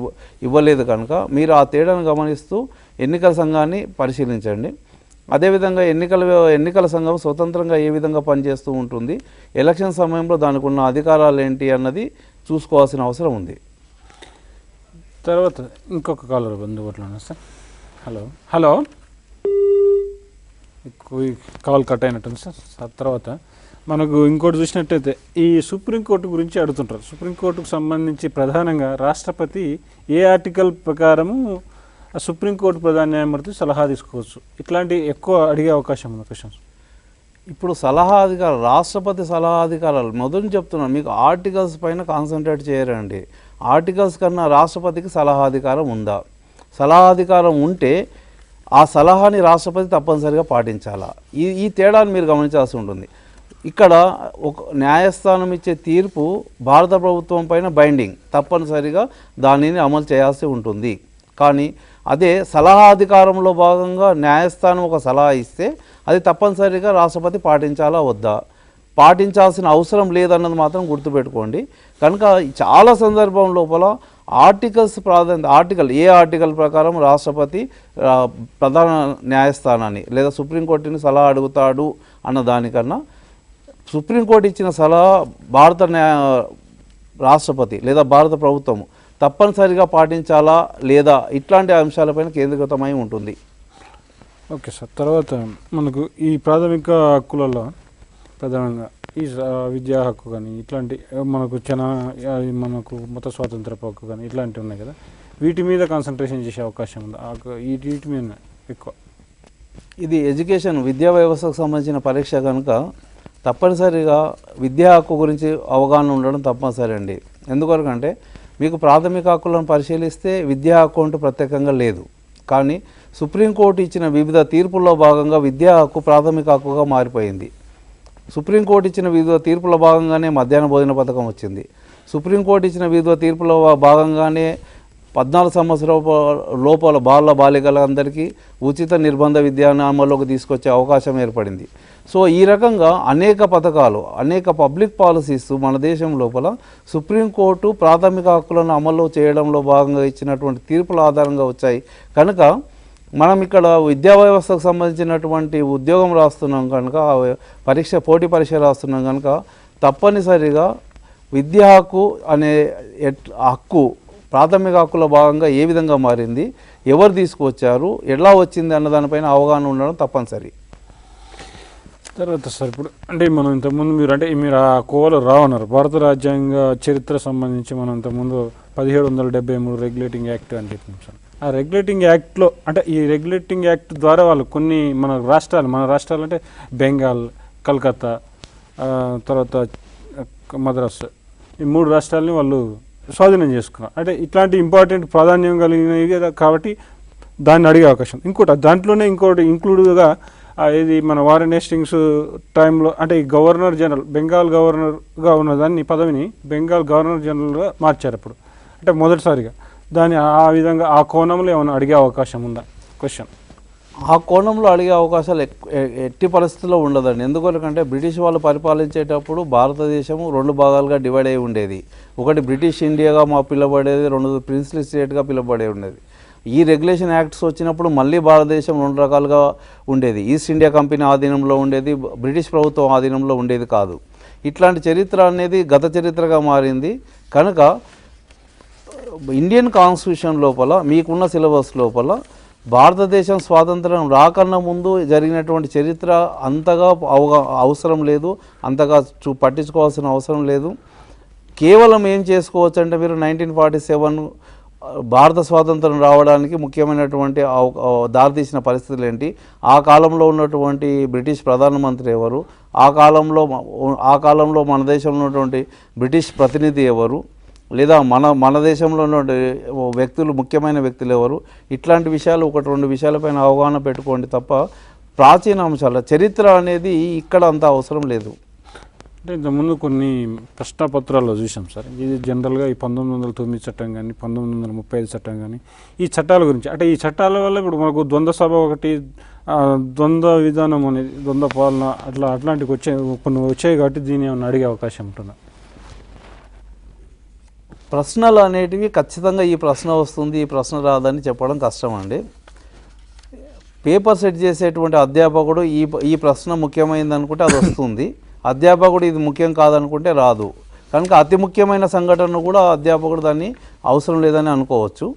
ఇవ్వలేదు. కనుక మీరు ఆ తేడాను గమనిస్తూ ఎన్నికల సంఘాన్ని పరిశీలించండి. అదేవిధంగా ఎన్నికల సంఘం స్వతంత్రంగా ఏ విధంగా పనిచేస్తూ ఉంటుంది, ఎలక్షన్ సమయంలో దానికి ఉన్న అధికారాలు ఏంటి అన్నది చూసుకోవాల్సిన అవసరం ఉంది. తర్వాత ఇంకొక కాలర్ అందుబాటులో ఉన్నారు సార్. హలో కాల్ కట్ అయినట్టుంది సార్. తర్వాత మనకు ఇంకోటి చూసినట్టయితే ఈ సుప్రీంకోర్టు గురించి అడుగుతుంటారు. సుప్రీంకోర్టుకు సంబంధించి ప్రధానంగా రాష్ట్రపతి ఏ ఆర్టికల్ ప్రకారము సుప్రీంకోర్టు ప్రధాన న్యాయమూర్తి సలహా తీసుకోవచ్చు, ఇట్లాంటి ఎక్కువ అడిగే అవకాశం ఉంది క్వశ్చన్స్. ఇప్పుడు సలహా అధికారాలు, రాష్ట్రపతి సలహా అధికారాలు మొదలు చెప్తున్నాను, మీకు ఆర్టికల్స్ పైన కాన్సన్ట్రేట్ చేయరండి. ఆర్టికల్స్ కన్నా రాష్ట్రపతికి సలహా అధికారం ఉందా? సలహా అధికారం ఉంటే ఆ సలహాని రాష్ట్రపతి తప్పనిసరిగా పాటించాలా. ఈ తేడాను మీరు గమనించాల్సి ఉంటుంది. ఇక్కడ ఒక న్యాయస్థానం ఇచ్చే తీర్పు భారత ప్రభుత్వం పైన బైండింగ్, తప్పనిసరిగా దానిని అమలు చేయాల్సి ఉంటుంది. కానీ అదే సలహా అధికారంలో భాగంగా న్యాయస్థానం ఒక సలహా ఇస్తే అది తప్పనిసరిగా రాష్ట్రపతి పాటించాలా వద్దా, పాటించాల్సిన అవసరం లేదన్నది మాత్రం గుర్తుపెట్టుకోండి. కనుక చాలా సందర్భం లోపల ఆర్టికల్స్ ఏ ఆర్టికల్ ప్రకారం రాష్ట్రపతి ప్రధాన న్యాయస్థానాన్ని లేదా సుప్రీంకోర్టుని సలహా అడుగుతాడు అన్న దానికన్నా సుప్రీంకోర్టు ఇచ్చిన సలహా రాష్ట్రపతి లేదా భారత ప్రభుత్వం తప్పనిసరిగా పాటించాలా లేదా, ఇట్లాంటి అంశాలపైన కేంద్రీకృతమై ఉంటుంది. Okay sir. తర్వాత మనకు ఈ ప్రాథమిక హక్కులలో ప్రధానంగా ఈ విద్యా హక్కు కానీ ఇట్లాంటి మనకు మత స్వాతంత్ర హక్కు కానీ ఇట్లాంటివి ఉన్నాయి కదా, వీటి మీద కాన్సన్ట్రేషన్ చేసే అవకాశం ఉంది, వీటి మీద ఎక్కువ. ఇది ఎడ్యుకేషన్ విద్యా వ్యవస్థకు సంబంధించిన పరీక్ష కనుక తప్పనిసరిగా విద్యా హక్కు గురించి అవగాహన ఉండడం తప్పనిసరి అండి. ఎందుకంటే మీకు ప్రాథమిక హక్కులను పరిశీలిస్తే విద్యా హక్కు అంటూ ప్రత్యేకంగా లేదు. కానీ సుప్రీంకోర్టు ఇచ్చిన వివిధ తీర్పుల్లో భాగంగా విద్యా హక్కు ప్రాథమిక హక్కుగా మారిపోయింది. సుప్రీంకోర్టు ఇచ్చిన వివిధ తీర్పుల భాగంగానే మధ్యాహ్న భోజన పథకం వచ్చింది. సుప్రీంకోర్టు ఇచ్చిన వివిధ తీర్పుల భాగంగానే 14 సంవత్సరాల లోపల బాలికలందరికీ ఉచిత నిర్బంధ విద్యాన్ని అమల్లోకి తీసుకొచ్చే అవకాశం ఏర్పడింది. సో ఈ రకంగా అనేక పథకాలు, అనేక పబ్లిక్ పాలసీస్ మన దేశం లోపల సుప్రీంకోర్టు ప్రాథమిక హక్కులను అమలు చేయడంలో భాగంగా ఇచ్చినటువంటి తీర్పుల ఆధారంగా వచ్చాయి. కనుక మనం ఇక్కడ విద్యా వ్యవస్థకు సంబంధించినటువంటి ఉద్యోగం రాస్తున్నాం కనుక, పోటీ పరీక్ష రాస్తున్నాం కనుక తప్పనిసరిగా విద్యా హక్కు అనే హక్కు ప్రాథమిక హక్కుల భాగంగా ఏ విధంగా మారింది, ఎవరు తీసుకువచ్చారు, ఎలా వచ్చింది అన్న దానిపైన అవగాహన ఉండడం తప్పనిసరి. తర్వాత సార్ ఇప్పుడు అంటే మనం ఇంతకుముందు మీరు ఆ కోవలో రావన్నారు. భారత రాజ్యాంగ చరిత్ర సంబంధించి మనం ఇంతకుముందు 1773 రెగ్యులేటింగ్ యాక్ట్ అని చెప్పినాం సార్. ఆ రెగ్యులేటింగ్ యాక్ట్లో అంటే ఈ రెగ్యులేటింగ్ యాక్ట్ ద్వారా వాళ్ళు కొన్ని మన రాష్ట్రాలు అంటే బెంగాల్, కలకత్తా, తర్వాత మద్రాసు, ఈ 3 రాష్ట్రాలని వాళ్ళు స్వాధీనం చేసుకున్నారు. అంటే ఇట్లాంటి ఇంపార్టెంట్ ప్రాధాన్యం కలిగినవి కాబట్టి దాన్ని అడిగే అవకాశం. దాంట్లోనే ఇంకోటి ఇంక్లూడ్గా ఇది మన వారెన్ హేస్టింగ్స్ టైంలో అంటే ఈ గవర్నర్ జనరల్, బెంగాల్ గవర్నర్గా ఉన్న దాన్ని పదవిని బెంగాల్ గవర్నర్ జనరల్గా మార్చారు అప్పుడు, అంటే మొదటిసారిగా. దాన్ని ఆ విధంగా ఆ కోణంలో ఏమైనా అడిగే అవకాశం ఉందా క్వశ్చన్? ఆ కోణంలో అడిగే అవకాశాలు ఎట్టి పరిస్థితుల్లో ఉండదండి. ఎందుకంటే బ్రిటిష్ వాళ్ళు పరిపాలించేటప్పుడు భారతదేశము 2 భాగాలుగా డివైడ్ అయి ఉండేది. ఒకటి బ్రిటిష్ ఇండియాగా పిలువబడేది, 2 ప్రిన్స్లీ స్టేట్గా పిలువబడే ఉండేది. ఈ రెగ్యులేషన్ యాక్ట్స్ వచ్చినప్పుడు మళ్ళీ భారతదేశం 2 రకాలుగా ఉండేది. ఈస్ట్ ఇండియా కంపెనీ ఆధీనంలో ఉండేది, బ్రిటిష్ ప్రభుత్వం ఆధీనంలో ఉండేది కాదు. ఇట్లాంటి చరిత్ర అనేది గత చరిత్రగా మారింది. కనుక ఇండియన్ కాన్స్టిట్యూషన్ లోపల మీకున్న సిలబస్ లోపల భారతదేశం స్వాతంత్రం రాకన్నా ముందు జరిగినటువంటి చరిత్ర అంతగా అవసరం లేదు, అంతగా పట్టించుకోవాల్సిన అవసరం లేదు. కేవలం ఏం చేసుకోవచ్చు అంటే మీరు 1947 భారత స్వాతంత్రం రావడానికి ముఖ్యమైనటువంటి దారితీసిన పరిస్థితులు ఏంటి, ఆ కాలంలో ఉన్నటువంటి బ్రిటిష్ ప్రధానమంత్రి ఎవరు, ఆ కాలంలో మన దేశంలో ఉన్నటువంటి బ్రిటిష్ ప్రతినిధి ఎవరు, లేదా మన దేశంలో ఉన్నటువంటి వ్యక్తులు, ముఖ్యమైన వ్యక్తులు ఎవరు, ఇట్లాంటి విషయాలు 1-2 విషయాలపైన అవగాహన పెట్టుకోండి తప్ప ప్రాచీన అంశాల చరిత్ర అనేది ఇక్కడ అంత అవసరం లేదు. అంటే ఇంతకుముందు కొన్ని ప్రశ్నపత్రాల్లో చూసాం సార్. ఇది జనరల్గా ఈ 1909 చట్టం కానీ 1935 చట్టం కానీ ఈ చట్టాల గురించి, అంటే ఈ చట్టాల వల్ల ఇప్పుడు మనకు ద్వంద్వ సభ ఒకటి, ద్వంద్వ విధానం అనేది, ద్వంద్వ పాలన అట్లాంటివి కొన్ని వచ్చాయి కాబట్టి దీన్ని ఏమైనా అడిగే అవకాశం ఉంటుందా? ప్రశ్నలు అనేటివి ఖచ్చితంగా ఈ ప్రశ్న వస్తుంది, ఈ ప్రశ్న రాదని చెప్పడం కష్టం అండి. పేపర్ సెట్ చేసేటువంటి అధ్యాపకుడు ఈ ప్రశ్న ముఖ్యమైనది అనుకుంటే అది వస్తుంది, అధ్యాపకుడు ఇది ముఖ్యం కాదనుకుంటే రాదు. కనుక అతి ముఖ్యమైన సంఘటనను కూడా అధ్యాపకుడు దాన్ని అవసరం లేదని అనుకోవచ్చు.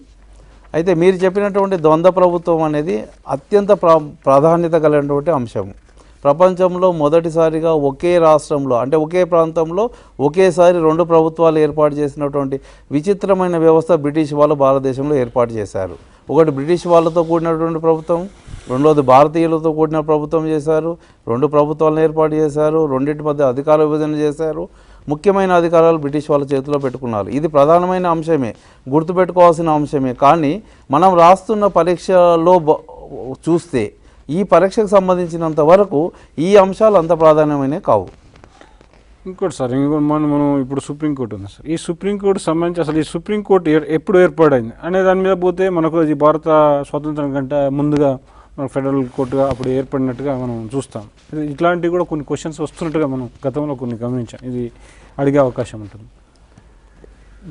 అయితే మీరు చెప్పినటువంటి ద్వంద్వ ప్రభుత్వం అనేది అత్యంత ప్రాధాన్యత కలిగినటువంటి అంశం. ప్రపంచంలో మొదటిసారిగా ఒకే రాష్ట్రంలో అంటే ఒకే ప్రాంతంలో ఒకేసారి 2 ప్రభుత్వాలు ఏర్పాటు చేసినటువంటి విచిత్రమైన వ్యవస్థ బ్రిటిష్ వాళ్ళు భారతదేశంలో ఏర్పాటు చేశారు. ఒకటి బ్రిటిష్ వాళ్ళతో కూడినటువంటి ప్రభుత్వం, రెండోది భారతీయులతో కూడిన ప్రభుత్వం చేశారు. 2 ప్రభుత్వాలను ఏర్పాటు చేశారు, రెండింటి మధ్య అధికార విభజన చేశారు. ముఖ్యమైన అధికారాలు బ్రిటిష్ వాళ్ళ చేతిలో పెట్టుకున్నారు. ఇది ప్రధానమైన అంశమే, గుర్తుపెట్టుకోవాల్సిన అంశమే. కానీ మనం రాస్తున్న పరీక్షలో చూస్తే ఈ పరీక్షకు సంబంధించినంత వరకు ఈ అంశాలు అంత ప్రాధాన్యమైనవి కావు. ఇంకోటి సార్, మనం ఇప్పుడు సుప్రీంకోర్టు ఉంది సార్. ఈ సుప్రీంకోర్టు సంబంధించి అసలు ఈ సుప్రీంకోర్టు ఎప్పుడు ఏర్పాటైంది అనే దాని మీద పోతే మనకు ఇది భారత స్వాతంత్రం కంటే ముందుగా మన ఫెడరల్ కోర్టుగా అప్పుడు ఏర్పడినట్టుగా మనం చూస్తాం. ఇట్లాంటివి కూడా కొన్ని క్వశ్చన్స్ వస్తున్నట్టుగా మనం గతంలో కొన్ని గమనించాం. ఇది అడిగే అవకాశం ఉంటుంది.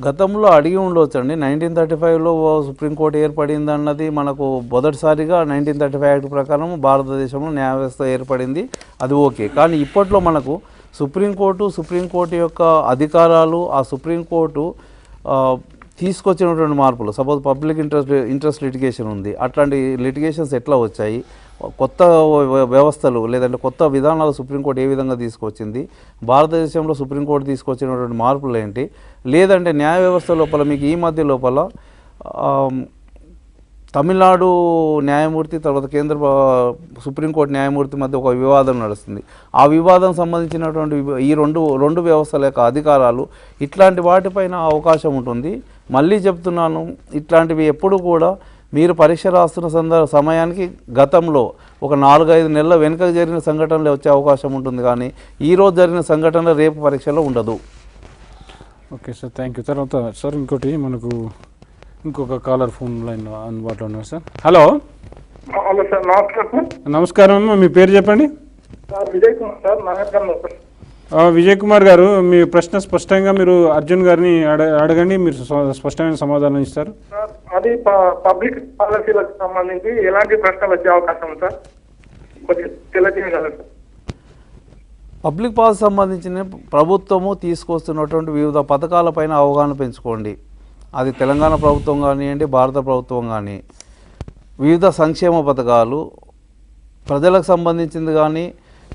గతంలో అడిగి ఉండవచ్చండి. 1935లో సుప్రీంకోర్టు ఏర్పడింది అన్నది మనకు మొదటిసారిగా 1935 యాక్ట్ ప్రకారం భారతదేశంలో న్యాయ వ్యవస్థ ఏర్పడింది, అది ఓకే. కానీ ఇప్పట్లో మనకు సుప్రీంకోర్టు యొక్క అధికారాలు, ఆ సుప్రీంకోర్టు తీసుకొచ్చినటువంటి మార్పులు, సపోజ్ పబ్లిక్ ఇంట్రెస్ట్ లిటిగేషన్ ఉంది, అట్లాంటి లిటిగేషన్స్ ఎట్లా వచ్చాయి, కొత్త వ్యవస్థలు లేదంటే కొత్త విధానాలు సుప్రీంకోర్టు ఏ విధంగా తీసుకొచ్చింది, భారతదేశంలో సుప్రీంకోర్టు తీసుకొచ్చినటువంటి మార్పులు ఏంటి, లేదంటే న్యాయ వ్యవస్థ లోపల మీకు ఈ మధ్య లోపల తమిళనాడు న్యాయమూర్తి తర్వాత కేంద్ర సుప్రీంకోర్టు న్యాయమూర్తి మధ్య ఒక వివాదం నడుస్తుంది. ఆ వివాదం సంబంధించినటువంటి ఈ రెండు వ్యవస్థల యొక్క అధికారాలు, ఇట్లాంటి వాటిపైన అవకాశం ఉంటుంది. మళ్ళీ చెప్తున్నాను, ఇట్లాంటివి ఎప్పుడు కూడా మీరు పరీక్ష రాస్తున్న సమయానికి గతంలో ఒక 4-5 నెలల వెనుక జరిగిన సంఘటనలు వచ్చే అవకాశం ఉంటుంది, కానీ ఈరోజు జరిగిన సంఘటన రేపు పరీక్షలో ఉండదు. Okay sir, thank you. తర్వాత సార్ ఇంకోటి మనకు ఇంకొక కాలర్ ఫోన్ లైన్ అందుబాటులో ఉన్నారు సార్. హలో. హలో సార్, నమస్కారం సార్. నమస్కారం అమ్మా, మీ పేరు చెప్పండి. Sir Vijay Kumar sir, Nagarkurnool sir. Vijay Kumar గారు, మీ ప్రశ్న స్పష్టంగా మీరు అర్జున్ గారిని అడగండి, మీరు స్పష్టమైన సమాధానం ఇస్తారు. సార్ అది పబ్లిక్ పాలసీలకు సంబంధించి ఎలాంటి ప్రశ్నలు వచ్చే అవకాశం ఉంది సార్, కొంచెం తెలియజేయగలరు సార్? పబ్లిక్ పాలసీ సంబంధించిన ప్రభుత్వము తీసుకొస్తున్నటువంటి వివిధ పథకాలపైన అవగాహన పెంచుకోండి. అది తెలంగాణ ప్రభుత్వం కానివ్వండి, భారత ప్రభుత్వం కానీ వివిధ సంక్షేమ పథకాలు ప్రజలకు సంబంధించింది కానీ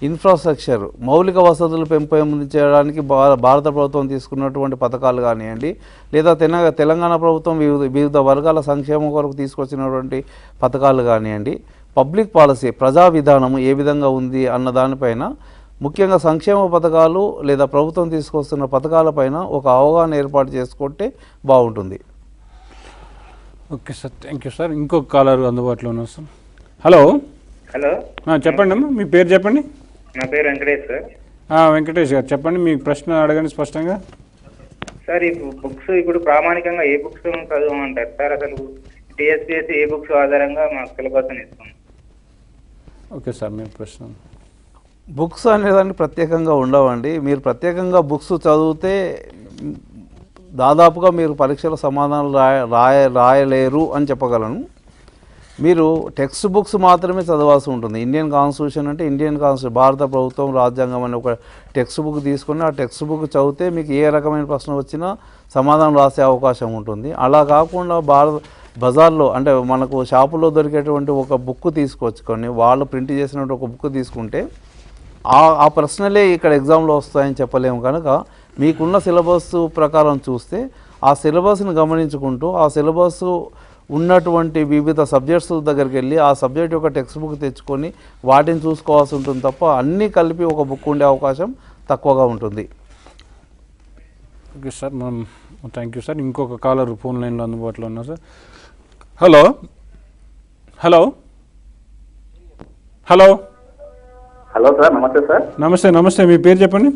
ఇన్ఫ్రాస్ట్రక్చర్ మౌలిక వసతులు పెంపొందించడానికి భారత ప్రభుత్వం తీసుకున్నటువంటి పథకాలు కానివ్వండి, లేదా తెలంగాణ ప్రభుత్వం వివిధ వర్గాల సంక్షేమం కొరకు తీసుకొచ్చినటువంటి పథకాలు కానివ్వండి, పబ్లిక్ పాలసీ ప్రజా విధానం ఏ విధంగా ఉంది అన్న దానిపైన, ముఖ్యంగా సంక్షేమ పథకాలు లేదా ప్రభుత్వం తీసుకొస్తున్న పథకాలపైన ఒక అవగాహన ఏర్పాటు చేసుకుంటే బాగుంటుంది. Okay sir, thank you sir. ఇంకొక కాలర్ అందుబాటులో ఉన్నారు సార్. హలో. హలో, చెప్పండి అమ్మా, మీ పేరు చెప్పండి. నా పేరు వెంకటేష్ సార్. వెంకటేష్ గారు చెప్పండి, మీ ప్రశ్న అడగండి స్పష్టంగా. సార్, ఈ బుక్స్ ఇప్పుడు ప్రామాణికంగా ఏ బుక్స్ చదవమంటారు సార్? అసలు టీఎస్పీఎస్సీ ఏ బుక్స్ ఆధారంగా మాకు సిలబస్ అని ఇస్తాం. ఓకే సార్, మీ ప్రశ్న. బుక్స్ అనేదాన్ని ప్రత్యేకంగా ఉండవండి. మీరు ప్రత్యేకంగా బుక్స్ చదివితే దాదాపుగా మీరు పరీక్షల సమాధానాలు రాయలేరు అని చెప్పగలను. మీరు టెక్స్ట్ బుక్స్ మాత్రమే చదవాల్సి ఉంటుంది. ఇండియన్ కాన్స్టిట్యూషన్ అంటే ఇండియన్ కాన్స్టిట్యూషన్, భారత ప్రభుత్వం రాజ్యాంగం అనే ఒక టెక్స్ట్ బుక్ తీసుకొని ఆ టెక్స్ట్ బుక్ చదివితే మీకు ఏ రకమైన ప్రశ్న వచ్చినా సమాధానం రాసే అవకాశం ఉంటుంది. అలా కాకుండా బజార్లో అంటే మనకు షాపులో దొరికేటువంటి ఒక బుక్ తీసుకొచ్చుకొని వాళ్ళు ప్రింట్ చేసినటువంటి ఒక బుక్ తీసుకుంటే ఆ ప్రశ్నలే ఇక్కడ ఎగ్జామ్లో వస్తాయని చెప్పలేము. కనుక మీకున్న సిలబస్ ప్రకారం చూస్తే ఆ సిలబస్ని గమనించుకుంటూ ఆ సిలబస్ ఉన్నటువంటి వివిధ సబ్జెక్ట్స్ దగ్గరికి వెళ్ళి ఆ సబ్జెక్ట్ యొక్క టెక్స్ట్ బుక్ తెచ్చుకొని వాటిని చూసుకోవాల్సి ఉంటుంది తప్ప అన్నీ కలిపి ఒక బుక్ ఉండే అవకాశం తక్కువగా ఉంటుంది. ఓకే సార్, మనం థ్యాంక్ యూ సార్. ఇంకొక కాలర్ ఫోన్ లైన్లో అందుబాటులో ఉన్నారు sir. Hello. Hello. Hello. Hello sir, నమస్తే సార్. నమస్తే. నమస్తే, మీ పేరు చెప్పండి.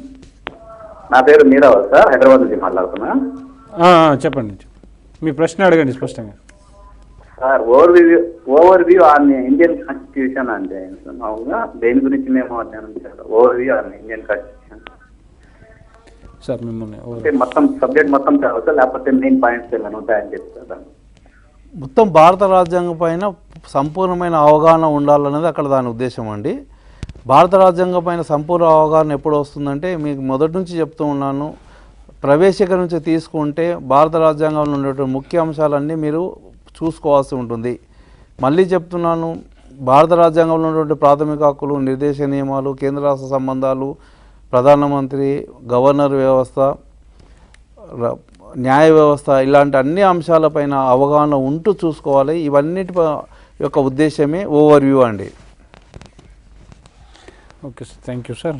నా పేరు మీరావత్ సార్, హైదరాబాద్ నుంచి మాట్లాడుతున్నా. చెప్పండి, మీ ప్రశ్న అడగండి స్పష్టంగా. Sir, over view on Indian constitution అంటే మామూలుగా దేని గురించి మేము అధ్యయనం చేయాలి? Over view on Indian constitution sir మిమ్మల్ని అంటే మొత్తం సబ్జెక్ట్ మొత్తం చదవచ్చా లేకపోతే మెయిన్ పాయింట్స్ ఏమైనా ఉంటాయని చెప్తారా? మొత్తం భారత రాజ్యాంగం పైన సంపూర్ణమైన అవగాహన ఉండాలనేది అక్కడ దాని ఉద్దేశం అండి. భారత రాజ్యాంగం పైన సంపూర్ణ అవగాహన ఎప్పుడు వస్తుందంటే, మీకు మొదటి నుంచి చెప్తూ ఉన్నాను, ప్రవేశిక నుంచి తీసుకుంటే భారత రాజ్యాంగంలో ఉండేటువంటి ముఖ్య అంశాలన్నీ మీరు చూసుకోవాల్సి ఉంటుంది. మళ్ళీ చెప్తున్నాను, భారత రాజ్యాంగంలో ఉన్నటువంటి ప్రాథమిక హక్కులు, నిర్దేశ నియమాలు, కేంద్ర రాష్ట్ర సంబంధాలు, ప్రధానమంత్రి, గవర్నర్ వ్యవస్థ, న్యాయ వ్యవస్థ, ఇలాంటి అన్ని అంశాలపైన అవగాహన ఉంటూ చూసుకోవాలి. ఇవన్నిటి యొక్క ఉద్దేశమే ఓవర్ వ్యూ అండి. Okay sir, thank you sir.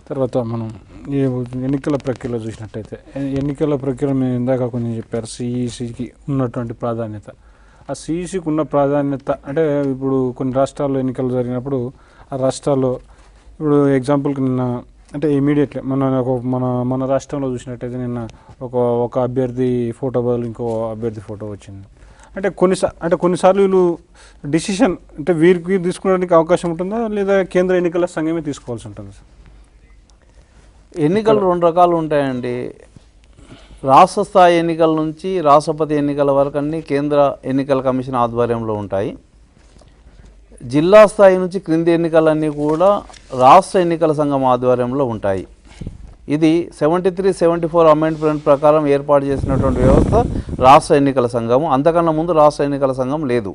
తర్వాత మనం ఈ ఎన్నికల ప్రక్రియలో చూసినట్టయితే, ఎన్నికల ప్రక్రియ మీరు ఇందాక కొంచెం చెప్పారు, సిఈసికి ఉన్నటువంటి ప్రాధాన్యత. ఆ సిఈసికి ఉన్న ప్రాధాన్యత అంటే ఇప్పుడు కొన్ని రాష్ట్రాల్లో ఎన్నికలు జరిగినప్పుడు ఆ రాష్ట్రాల్లో ఇప్పుడు ఎగ్జాంపుల్కి నిన్న అంటే ఇమీడియట్లీ మన రాష్ట్రంలో చూసినట్టయితే నిన్న ఒక అభ్యర్థి ఫోటో బదులు ఇంకో అభ్యర్థి ఫోటో వచ్చింది. అంటే కొన్నిసార్లు వీళ్ళు డిసిషన్ అంటే వీరికి తీసుకోవడానికి అవకాశం ఉంటుందా, లేదా కేంద్ర ఎన్నికల సంఘమే తీసుకోవాల్సి ఉంటుంది సార్? ఎన్నికలు రెండు రకాలు ఉంటాయండి. రాష్ట్ర స్థాయి ఎన్నికల నుంచి రాష్ట్రపతి ఎన్నికల వరకు అన్నీ కేంద్ర ఎన్నికల కమిషన్ ఆధ్వర్యంలో ఉంటాయి. జిల్లా స్థాయి నుంచి క్రింది ఎన్నికలన్నీ కూడా రాష్ట్ర ఎన్నికల సంఘం ఆధ్వర్యంలో ఉంటాయి. ఇది 73-74 అమెండ్మెంట్ ప్రకారం ఏర్పాటు చేసినటువంటి వ్యవస్థ రాష్ట్ర ఎన్నికల సంఘము. అంతకన్నా ముందు రాష్ట్ర ఎన్నికల సంఘం లేదు.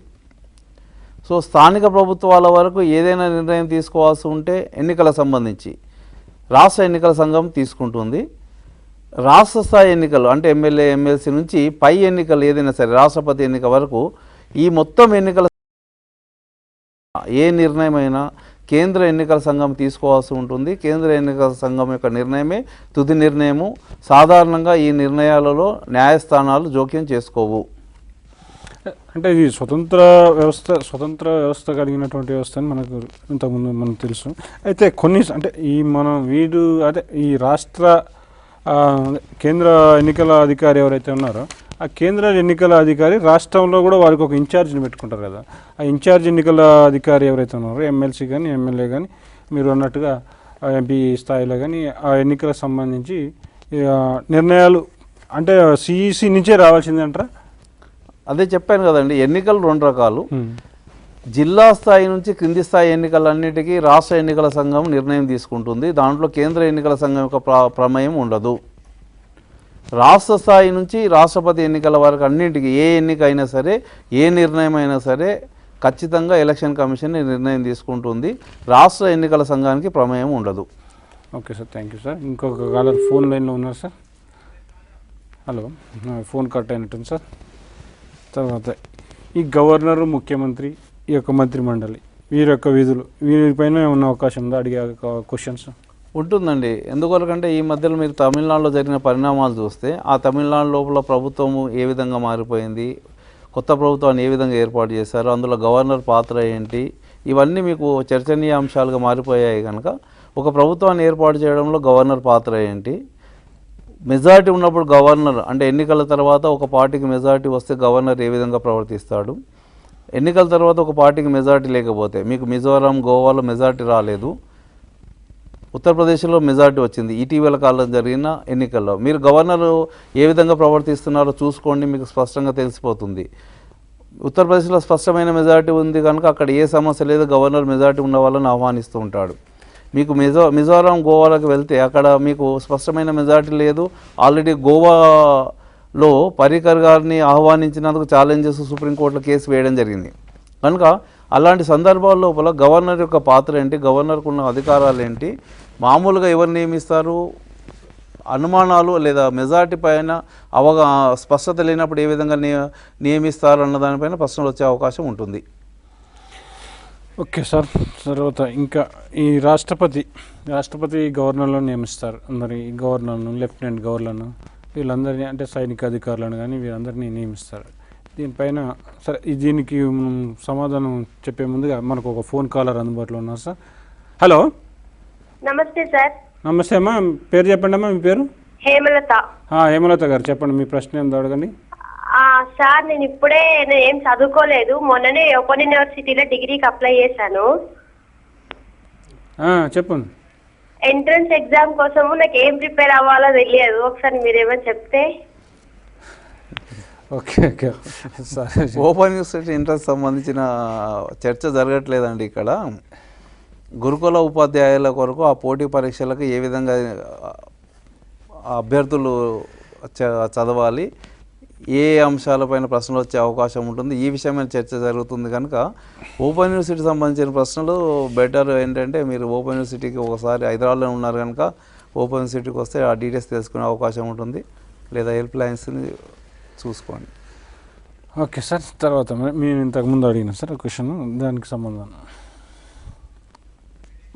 సో స్థానిక ప్రభుత్వాల వరకు ఏదైనా నిర్ణయం తీసుకోవాల్సి ఉంటే ఎన్నికల సంబంధించి రాష్ట్ర ఎన్నికల సంఘం తీసుకుంటుంది. రాష్ట్ర స్థాయి ఎన్నికలు అంటే ఎమ్మెల్యే, ఎమ్మెల్సీ నుంచి పై ఎన్నికలు ఏదైనా సరే రాష్ట్రపతి ఎన్నిక వరకు ఈ మొత్తం ఎన్నికల ఏ నిర్ణయమైనా కేంద్ర ఎన్నికల సంఘం తీసుకోవాల్సి ఉంటుంది. కేంద్ర ఎన్నికల సంఘం యొక్క నిర్ణయమే తుది నిర్ణయము. సాధారణంగా ఈ నిర్ణయాలలో న్యాయస్థానాలు జోక్యం చేసుకోవు. అంటే ఇది స్వతంత్ర వ్యవస్థ కలిగినటువంటి వ్యవస్థ అని మనకు ఇంతకుముందు మనకు తెలుసు. అయితే కొన్ని అంటే ఈ రాష్ట్ర కేంద్ర ఎన్నికల అధికారి ఎవరైతే ఉన్నారో ఆ కేంద్ర ఎన్నికల అధికారి రాష్ట్రంలో కూడా వారికి ఒక ఇన్ఛార్జిని పెట్టుకుంటారు కదా. ఆ ఇన్ఛార్జ్ ఎన్నికల అధికారి ఎవరైతే ఉన్నారో ఎమ్మెల్సీ కానీ ఎమ్మెల్యే కానీ మీరు అన్నట్టుగా ఎంపీ స్థాయిలో కానీ ఆ ఎన్నికలకు సంబంధించి నిర్ణయాలు అంటే సిఈసి నుంచే రావాల్సిందే అంటారా? అదే చెప్పాను కదండి, ఎన్నికలు రెండు రకాలు. జిల్లా స్థాయి నుంచి క్రింది స్థాయి ఎన్నికలన్నిటికీ రాష్ట్ర ఎన్నికల సంఘం నిర్ణయం తీసుకుంటుంది. దాంట్లో కేంద్ర ఎన్నికల సంఘం యొక్క ప్రమేయం ఉండదు. రాష్ట్ర స్థాయి నుంచి రాష్ట్రపతి ఎన్నికల వరకు అన్నింటికి ఏ ఎన్నిక అయినా సరే, ఏ నిర్ణయం అయినా సరే ఖచ్చితంగా ఎలక్షన్ కమిషన్ నిర్ణయం తీసుకుంటుంది. రాష్ట్ర ఎన్నికల సంఘానికి ప్రమేయం ఉండదు. Okay sir, thank you sir. ఇంకొక కాలర్ ఫోన్ లైన్లో ఉన్నారు సార్. హలో, ఫోన్ కట్ అయినట్టుంది సార్. తర్వాత ఈ గవర్నరు, ముఖ్యమంత్రి, ఈ యొక్క మంత్రిమండలి, వీరి యొక్క విధులు, వీరిపైన ఏమన్నా అవకాశం ఉందా అడిగే క్వశ్చన్స్? ఉంటుందండి. ఎందువరకంటే ఈ మధ్యలో మీరు తమిళనాడులో జరిగిన పరిణామాలు చూస్తే ఆ తమిళనాడు లోపల ప్రభుత్వము ఏ విధంగా మారిపోయింది, కొత్త ప్రభుత్వాన్ని ఏ విధంగా ఏర్పాటు చేశారు, అందులో గవర్నర్ పాత్ర ఏంటి, ఇవన్నీ మీకు చర్చనీయాంశాలుగా మారిపోయాయి. కనుక ఒక ప్రభుత్వాన్ని ఏర్పాటు చేయడంలో గవర్నర్ పాత్ర ఏంటి, మెజారిటీ ఉన్నప్పుడు గవర్నర్ అంటే ఎన్నికల తర్వాత ఒక పార్టీకి మెజారిటీ వస్తే గవర్నర్ ఏ విధంగా ప్రవర్తిస్తాడు, ఎన్నికల తర్వాత ఒక పార్టీకి మెజారిటీ లేకపోతే, మీకు మిజోరాం, గోవాలో మెజారిటీ రాలేదు, ఉత్తరప్రదేశ్లో మెజారిటీ వచ్చింది ఇటీవల కాలం జరిగిన ఎన్నికల్లో, మీరు గవర్నర్ ఏ విధంగా ప్రవర్తిస్తున్నారో చూసుకోండి, మీకు స్పష్టంగా తెలిసిపోతుంది. ఉత్తరప్రదేశ్లో స్పష్టమైన మెజారిటీ ఉంది కనుక అక్కడ ఏ సమస్య లేదు, గవర్నర్ మెజారిటీ ఉన్న వాళ్ళని ఆహ్వానిస్తూ ఉంటాడు. మీకు మిజోరాం, గోవాలకు వెళ్తే అక్కడ మీకు స్పష్టమైన మెజారిటీ లేదు, ఆల్రెడీ గోవాలో పర్రికర్ గారిని ఆహ్వానించినందుకు ఛాలెంజెస్ సుప్రీంకోర్టులో కేసు వేయడం జరిగింది. కనుక అలాంటి సందర్భాల లోపల గవర్నర్ యొక్క పాత్ర ఏంటి, గవర్నర్కు ఉన్న అధికారాలు ఏంటి, మామూలుగా ఎవరు నియమిస్తారు, అనుమానాలు లేదా మెజారిటీ పైన స్పష్టత లేనప్పుడు ఏ విధంగా నియమిస్తారు అన్న దానిపైన ప్రశ్నలు వచ్చే అవకాశం ఉంటుంది. Okay sir. తర్వాత ఇంకా ఈ రాష్ట్రపతి గవర్నర్లను నియమిస్తారు. అందరి గవర్నర్ను, లెఫ్టినెంట్ గవర్నర్ను, వీళ్ళందరినీ అంటే సైనిక అధికారులను కానీ వీరందరినీ నియమిస్తారు. దీనిపైన సరే, దీనికి సమాధానం చెప్పే ముందుగా మనకు ఒక ఫోన్ కాలర్ అందుబాటులో ఉన్నారు సార్. హలో, నమస్తే సార్. నమస్తే అమ్మా, పేరు చెప్పండి అమ్మా. మీ పేరు? హేమలత. హేమలత గారు చెప్పండి, మీ ప్రశ్న ఏందో అడగండి. సార్, నేను ఏం చదువుకోలేదు, మొన్ననే ఓపెన్ యూనివర్సిటీలో డిగ్రీకి అప్లై చేశాను. చెప్పండి. ఎంట్రన్స్ ఎగ్జామ్ కోసము నాకు ఏం ప్రిపేర్ అవ్వాలో తెలియదు, ఒకసారి మీరేమని చెప్తే. ఓకే ఓకే సరే. ఓపెన్ యూనివర్సిటీ ఎంట్రన్స్ సంబంధించిన చర్చ జరగట్లేదండి ఇక్కడ. గురుకుల ఉపాధ్యాయుల కొరకు ఆ పోటీ పరీక్షలకు ఏ విధంగా అభ్యర్థులు చదవాలి, ఏ అంశాలపైన ప్రశ్నలు వచ్చే అవకాశం ఉంటుంది, ఈ విషయమైన చర్చ జరుగుతుంది. కనుక ఓపెన్ యూనివర్సిటీకి సంబంధించిన ప్రశ్నలు బెటర్ ఏంటంటే మీరు ఓపెన్ యూనివర్సిటీకి ఒకసారి హైదరాబాద్లో ఉన్నారు కనుక ఓపెన్ యూనివర్సిటీకి వస్తే ఆ డీటెయిల్స్ తెలుసుకునే అవకాశం ఉంటుంది, లేదా హెల్ప్ లైన్స్ని చూసుకోండి. Okay sir. తర్వాత మేము ఇంతకుముందు అడిగిన సార్ క్వశ్చన్, దానికి సంబంధం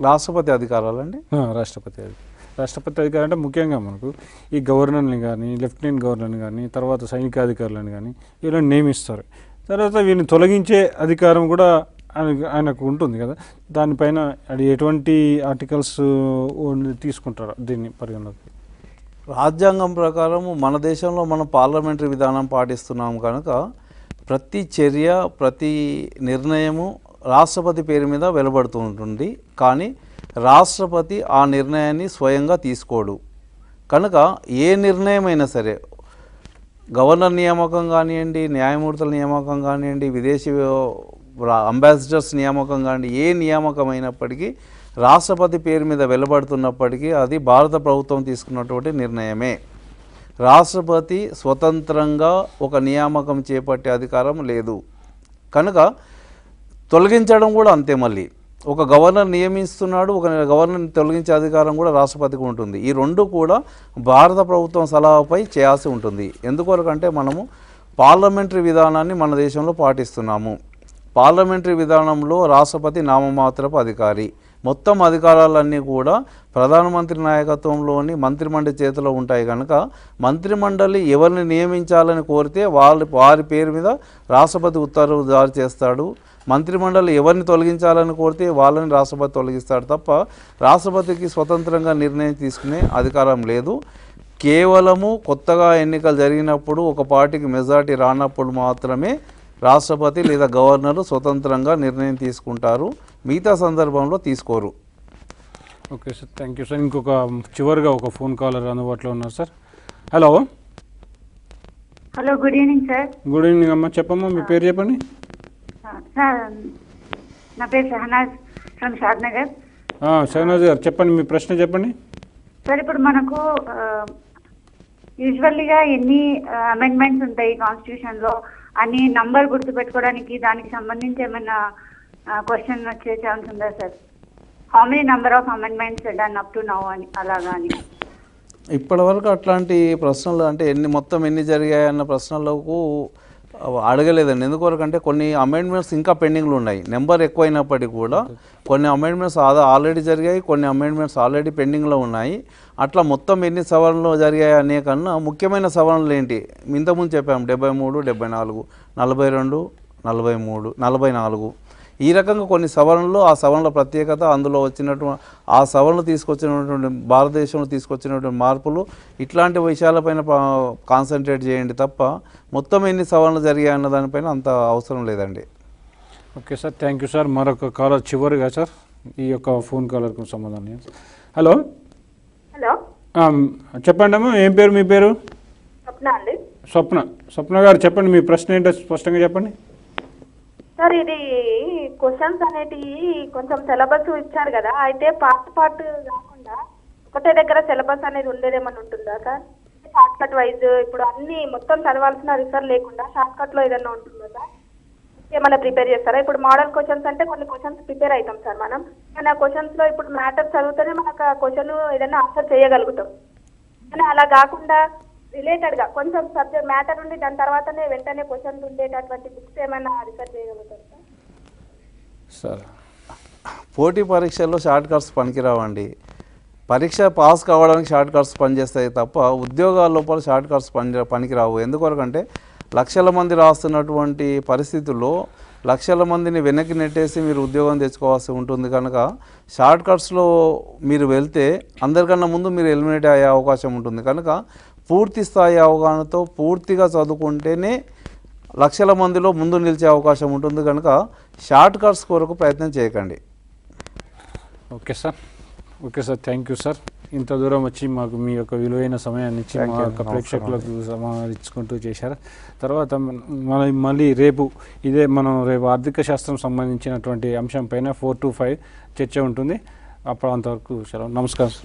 రాష్ట్రపతి అధికారాలండి. రాష్ట్రపతి అధికారం అంటే ముఖ్యంగా మనకు ఈ గవర్నర్ని కానీ, లెఫ్టినెంట్ గవర్నర్ని కానీ, తర్వాత సైనికాధికారులను కానీ వీళ్ళని నియమిస్తారు. తర్వాత వీళ్ళని తొలగించే అధికారం కూడా ఆయనకు ఉంటుంది కదా, దానిపైన అది ఎటువంటి ఆర్టికల్స్ తీసుకుంటారు దీన్ని పరిగణలోకి? రాజ్యాంగం ప్రకారం మన దేశంలో మనం పార్లమెంటరీ విధానం పాటిస్తున్నాం కనుక ప్రతి చర్య, ప్రతి నిర్ణయము రాష్ట్రపతి పేరు మీద వెలువడుతూ ఉంటుంది. కానీ రాష్ట్రపతి ఆ నిర్ణయాన్ని స్వయంగా తీసుకోడు. కనుక ఏ నిర్ణయమైనా సరే, గవర్నర్ నియామకం కానివ్వండి, న్యాయమూర్తుల నియామకం కానివ్వండి, విదేశీ అంబాసిడర్స్ నియామకం కానివ్వండి, ఏ నియామకం అయినప్పటికీ రాష్ట్రపతి పేరు మీద వెలువడుతున్నప్పటికీ అది భారత ప్రభుత్వం తీసుకున్నటువంటి నిర్ణయమే. రాష్ట్రపతి స్వతంత్రంగా ఒక నియామకం చేపట్టే అధికారం లేదు. కనుక తొలగించడం కూడా అంతే. మళ్ళీ ఒక గవర్నర్ నియమిస్తున్నాడు, ఒక గవర్నర్ని తొలగించే అధికారం కూడా రాష్ట్రపతికి ఉంటుంది. ఈ రెండు కూడా భారత ప్రభుత్వం సలహాపై చేయాల్సి ఉంటుంది. ఎందుకొరకంటే మనము పార్లమెంటరీ విధానాన్ని మన దేశంలో పాటిస్తున్నాము. పార్లమెంటరీ విధానంలో రాష్ట్రపతి నామమాత్రపు అధికారి. మొత్తం అధికారాలన్నీ కూడా ప్రధానమంత్రి నాయకత్వంలోని మంత్రిమండలి చేతిలో ఉంటాయి. కనుక మంత్రిమండలి ఎవరిని నియమించాలని కోరితే వారి పేరు మీద రాష్ట్రపతి ఉత్తర్వులు జారీ చేస్తాడు. మంత్రిమండలి ఎవరిని తొలగించాలని కోరితే వాళ్ళని రాష్ట్రపతి తొలగిస్తాడు తప్ప రాష్ట్రపతికి స్వతంత్రంగా నిర్ణయం తీసుకునే అధికారం లేదు. కేవలము కొత్తగా ఎన్నికలు జరిగినప్పుడు ఒక పార్టీకి మెజారిటీ రానప్పుడు మాత్రమే రాష్ట్రపతి లేదా గవర్నరు స్వతంత్రంగా నిర్ణయం తీసుకుంటారు. మిగతా సందర్భంలో తీసుకోరు. Okay sir, thank you sir. ఇంకొక చివరిగా ఒక ఫోన్ కాలర్ అందుబాటులో ఉన్నారు sir. Hello. Hello, good evening sir. Good evening అమ్మా, చెప్పమ్మా మీ పేరు చెప్పండి. సార్, నా పేరు షహనాజ్ ఫ్రమ్ షాద్నగర్. షహనాజ్ గారు చెప్పండి, మీ ప్రశ్న చెప్పండి. సార్, ఇప్పుడు మనకు యూజువల్లీగా ఎన్ని అమెండ్మెంట్స్ ఉంటాయి కాన్స్టిట్యూషన్ లో అని నంబర్ గుర్తుపెట్టుకోవడానికి దానికి సంబంధించి ఏమైనా క్వశ్చన్ వచ్చే ఛాన్స్ ఉందా sir? How many number of amendments done up to now అని అలాగా అని. ఇప్పటివరకు అట్లాంటి ప్రశ్నలు అంటే మొత్తం ఎన్ని జరిగాయి అన్న ప్రశ్నలకు అడగలేదండి. ఎందువరకు అంటే కొన్ని అమెండ్మెంట్స్ ఇంకా పెండింగ్లు ఉన్నాయి. నెంబర్ ఎక్కువైనప్పటికీ కూడా కొన్ని అమెండ్మెంట్స్ ఆల్రెడీ జరిగాయి, కొన్ని అమెండ్మెంట్స్ ఆల్రెడీ పెండింగ్లో ఉన్నాయి. అట్లా మొత్తం ఎన్ని సవరణలు జరిగాయి అనే కన్నా ముఖ్యమైన సవరణలు ఏంటి ఇంతకుముందు చెప్పాము 73, 74, 42, 43, 44 ఈ రకంగా కొన్ని సవరణలు, ఆ సవరణల ప్రత్యేకత, అందులో వచ్చినటువంటి ఆ సవరణలు తీసుకొచ్చినటువంటి భారతదేశంలో తీసుకొచ్చినటువంటి మార్పులు, ఇట్లాంటి విషయాలపైన కాన్సన్ట్రేట్ చేయండి తప్ప మొత్తం ఎన్ని సవరణలు జరిగాయి అన్న దానిపైన అంత అవసరం లేదండి. Okay sir, thank you sir. మరొక కాలర్ చివరిగా సార్ ఈ యొక్క ఫోన్ కాలర్కు సమాధానం. హలో హలో, చెప్పండి అమ్మా, ఏం పేరు మీ పేరు? స్వప్న అండి. స్వప్న గారు చెప్పండి, మీ ప్రశ్న ఏంటో స్పష్టంగా చెప్పండి. సార్, ఇది క్వశ్చన్స్ అనేటివి కొంచెం సిలబస్ ఇచ్చారు కదా, అయితే పార్ట్ కాకుండా ఒకటే దగ్గర సిలబస్ అనేది ఉండేదేమన్నా ఉంటుందా సార్? షార్ట్ కట్ వైజ్ ఇప్పుడు అన్ని మొత్తం చదవాల్సిన రిఫర్ లేకుండా షార్ట్ కట్ లో ఏదైనా ఉంటుందా సార్? ఏమైనా ప్రిపేర్ చేస్తారా? ఇప్పుడు మోడల్ క్వశ్చన్స్ అంటే కొన్ని క్వశ్చన్స్ ప్రిపేర్ అవుతాం సార్ మనం, కానీ ఆ క్వశ్చన్స్ లో ఇప్పుడు మ్యాటర్ చదివితేనే మనకు ఆ క్వశ్చన్ ఏదైనా ఆన్సర్ చేయగలుగుతాం. కానీ అలా కాకుండా రిలేటెడ్ గా కొంచెం సబ్జెక్ట్ మ్యాటర్ ఉండి దాని తర్వాతనే వెంటనే క్వశ్చన్స్ ఉండేటటువంటి బుక్స్ ఏమైనా రిఫర్ చేయగలుగుతారు సార్? పోటీ పరీక్షల్లో షార్ట్ కట్స్ పనికిరావండి. పరీక్ష పాస్ కావడానికి షార్ట్ కట్స్ పనిచేస్తాయి తప్ప ఉద్యోగాల లోపల షార్ట్ కట్స్ పనికిరావు. ఎందుకొరకంటే లక్షల మంది రాస్తున్నటువంటి పరిస్థితుల్లో లక్షల మందిని వెనక్కి నెట్టేసి మీరు ఉద్యోగం తెచ్చుకోవాల్సి ఉంటుంది. కనుక షార్ట్ కట్స్లో మీరు వెళ్తే అందరికన్నా ముందు మీరు ఎలిమినేట్ అయ్యే అవకాశం ఉంటుంది. కనుక పూర్తి స్థాయి అవగాహనతో పూర్తిగా చదువుకుంటేనే లక్షల మందిలో ముందు నిలిచే అవకాశం ఉంటుంది. కనుక షార్ట్ కట్స్ కొరకు ప్రయత్నం చేయకండి. Okay sir, thank you sir. ఇంత దూరం వచ్చి మాకు మీ యొక్క విలువైన సమయాన్ని ఇచ్చి మా యొక్క ప్రేక్షకులకు సమాహరించుకుంటూ చేశారు. తర్వాత మళ్ళీ రేపు రేపు ఆర్థిక శాస్త్రం సంబంధించినటువంటి అంశం పైన 4 to 5 చర్చ ఉంటుంది. అప్పుడు అంతవరకు సెలవు. నమస్కారం.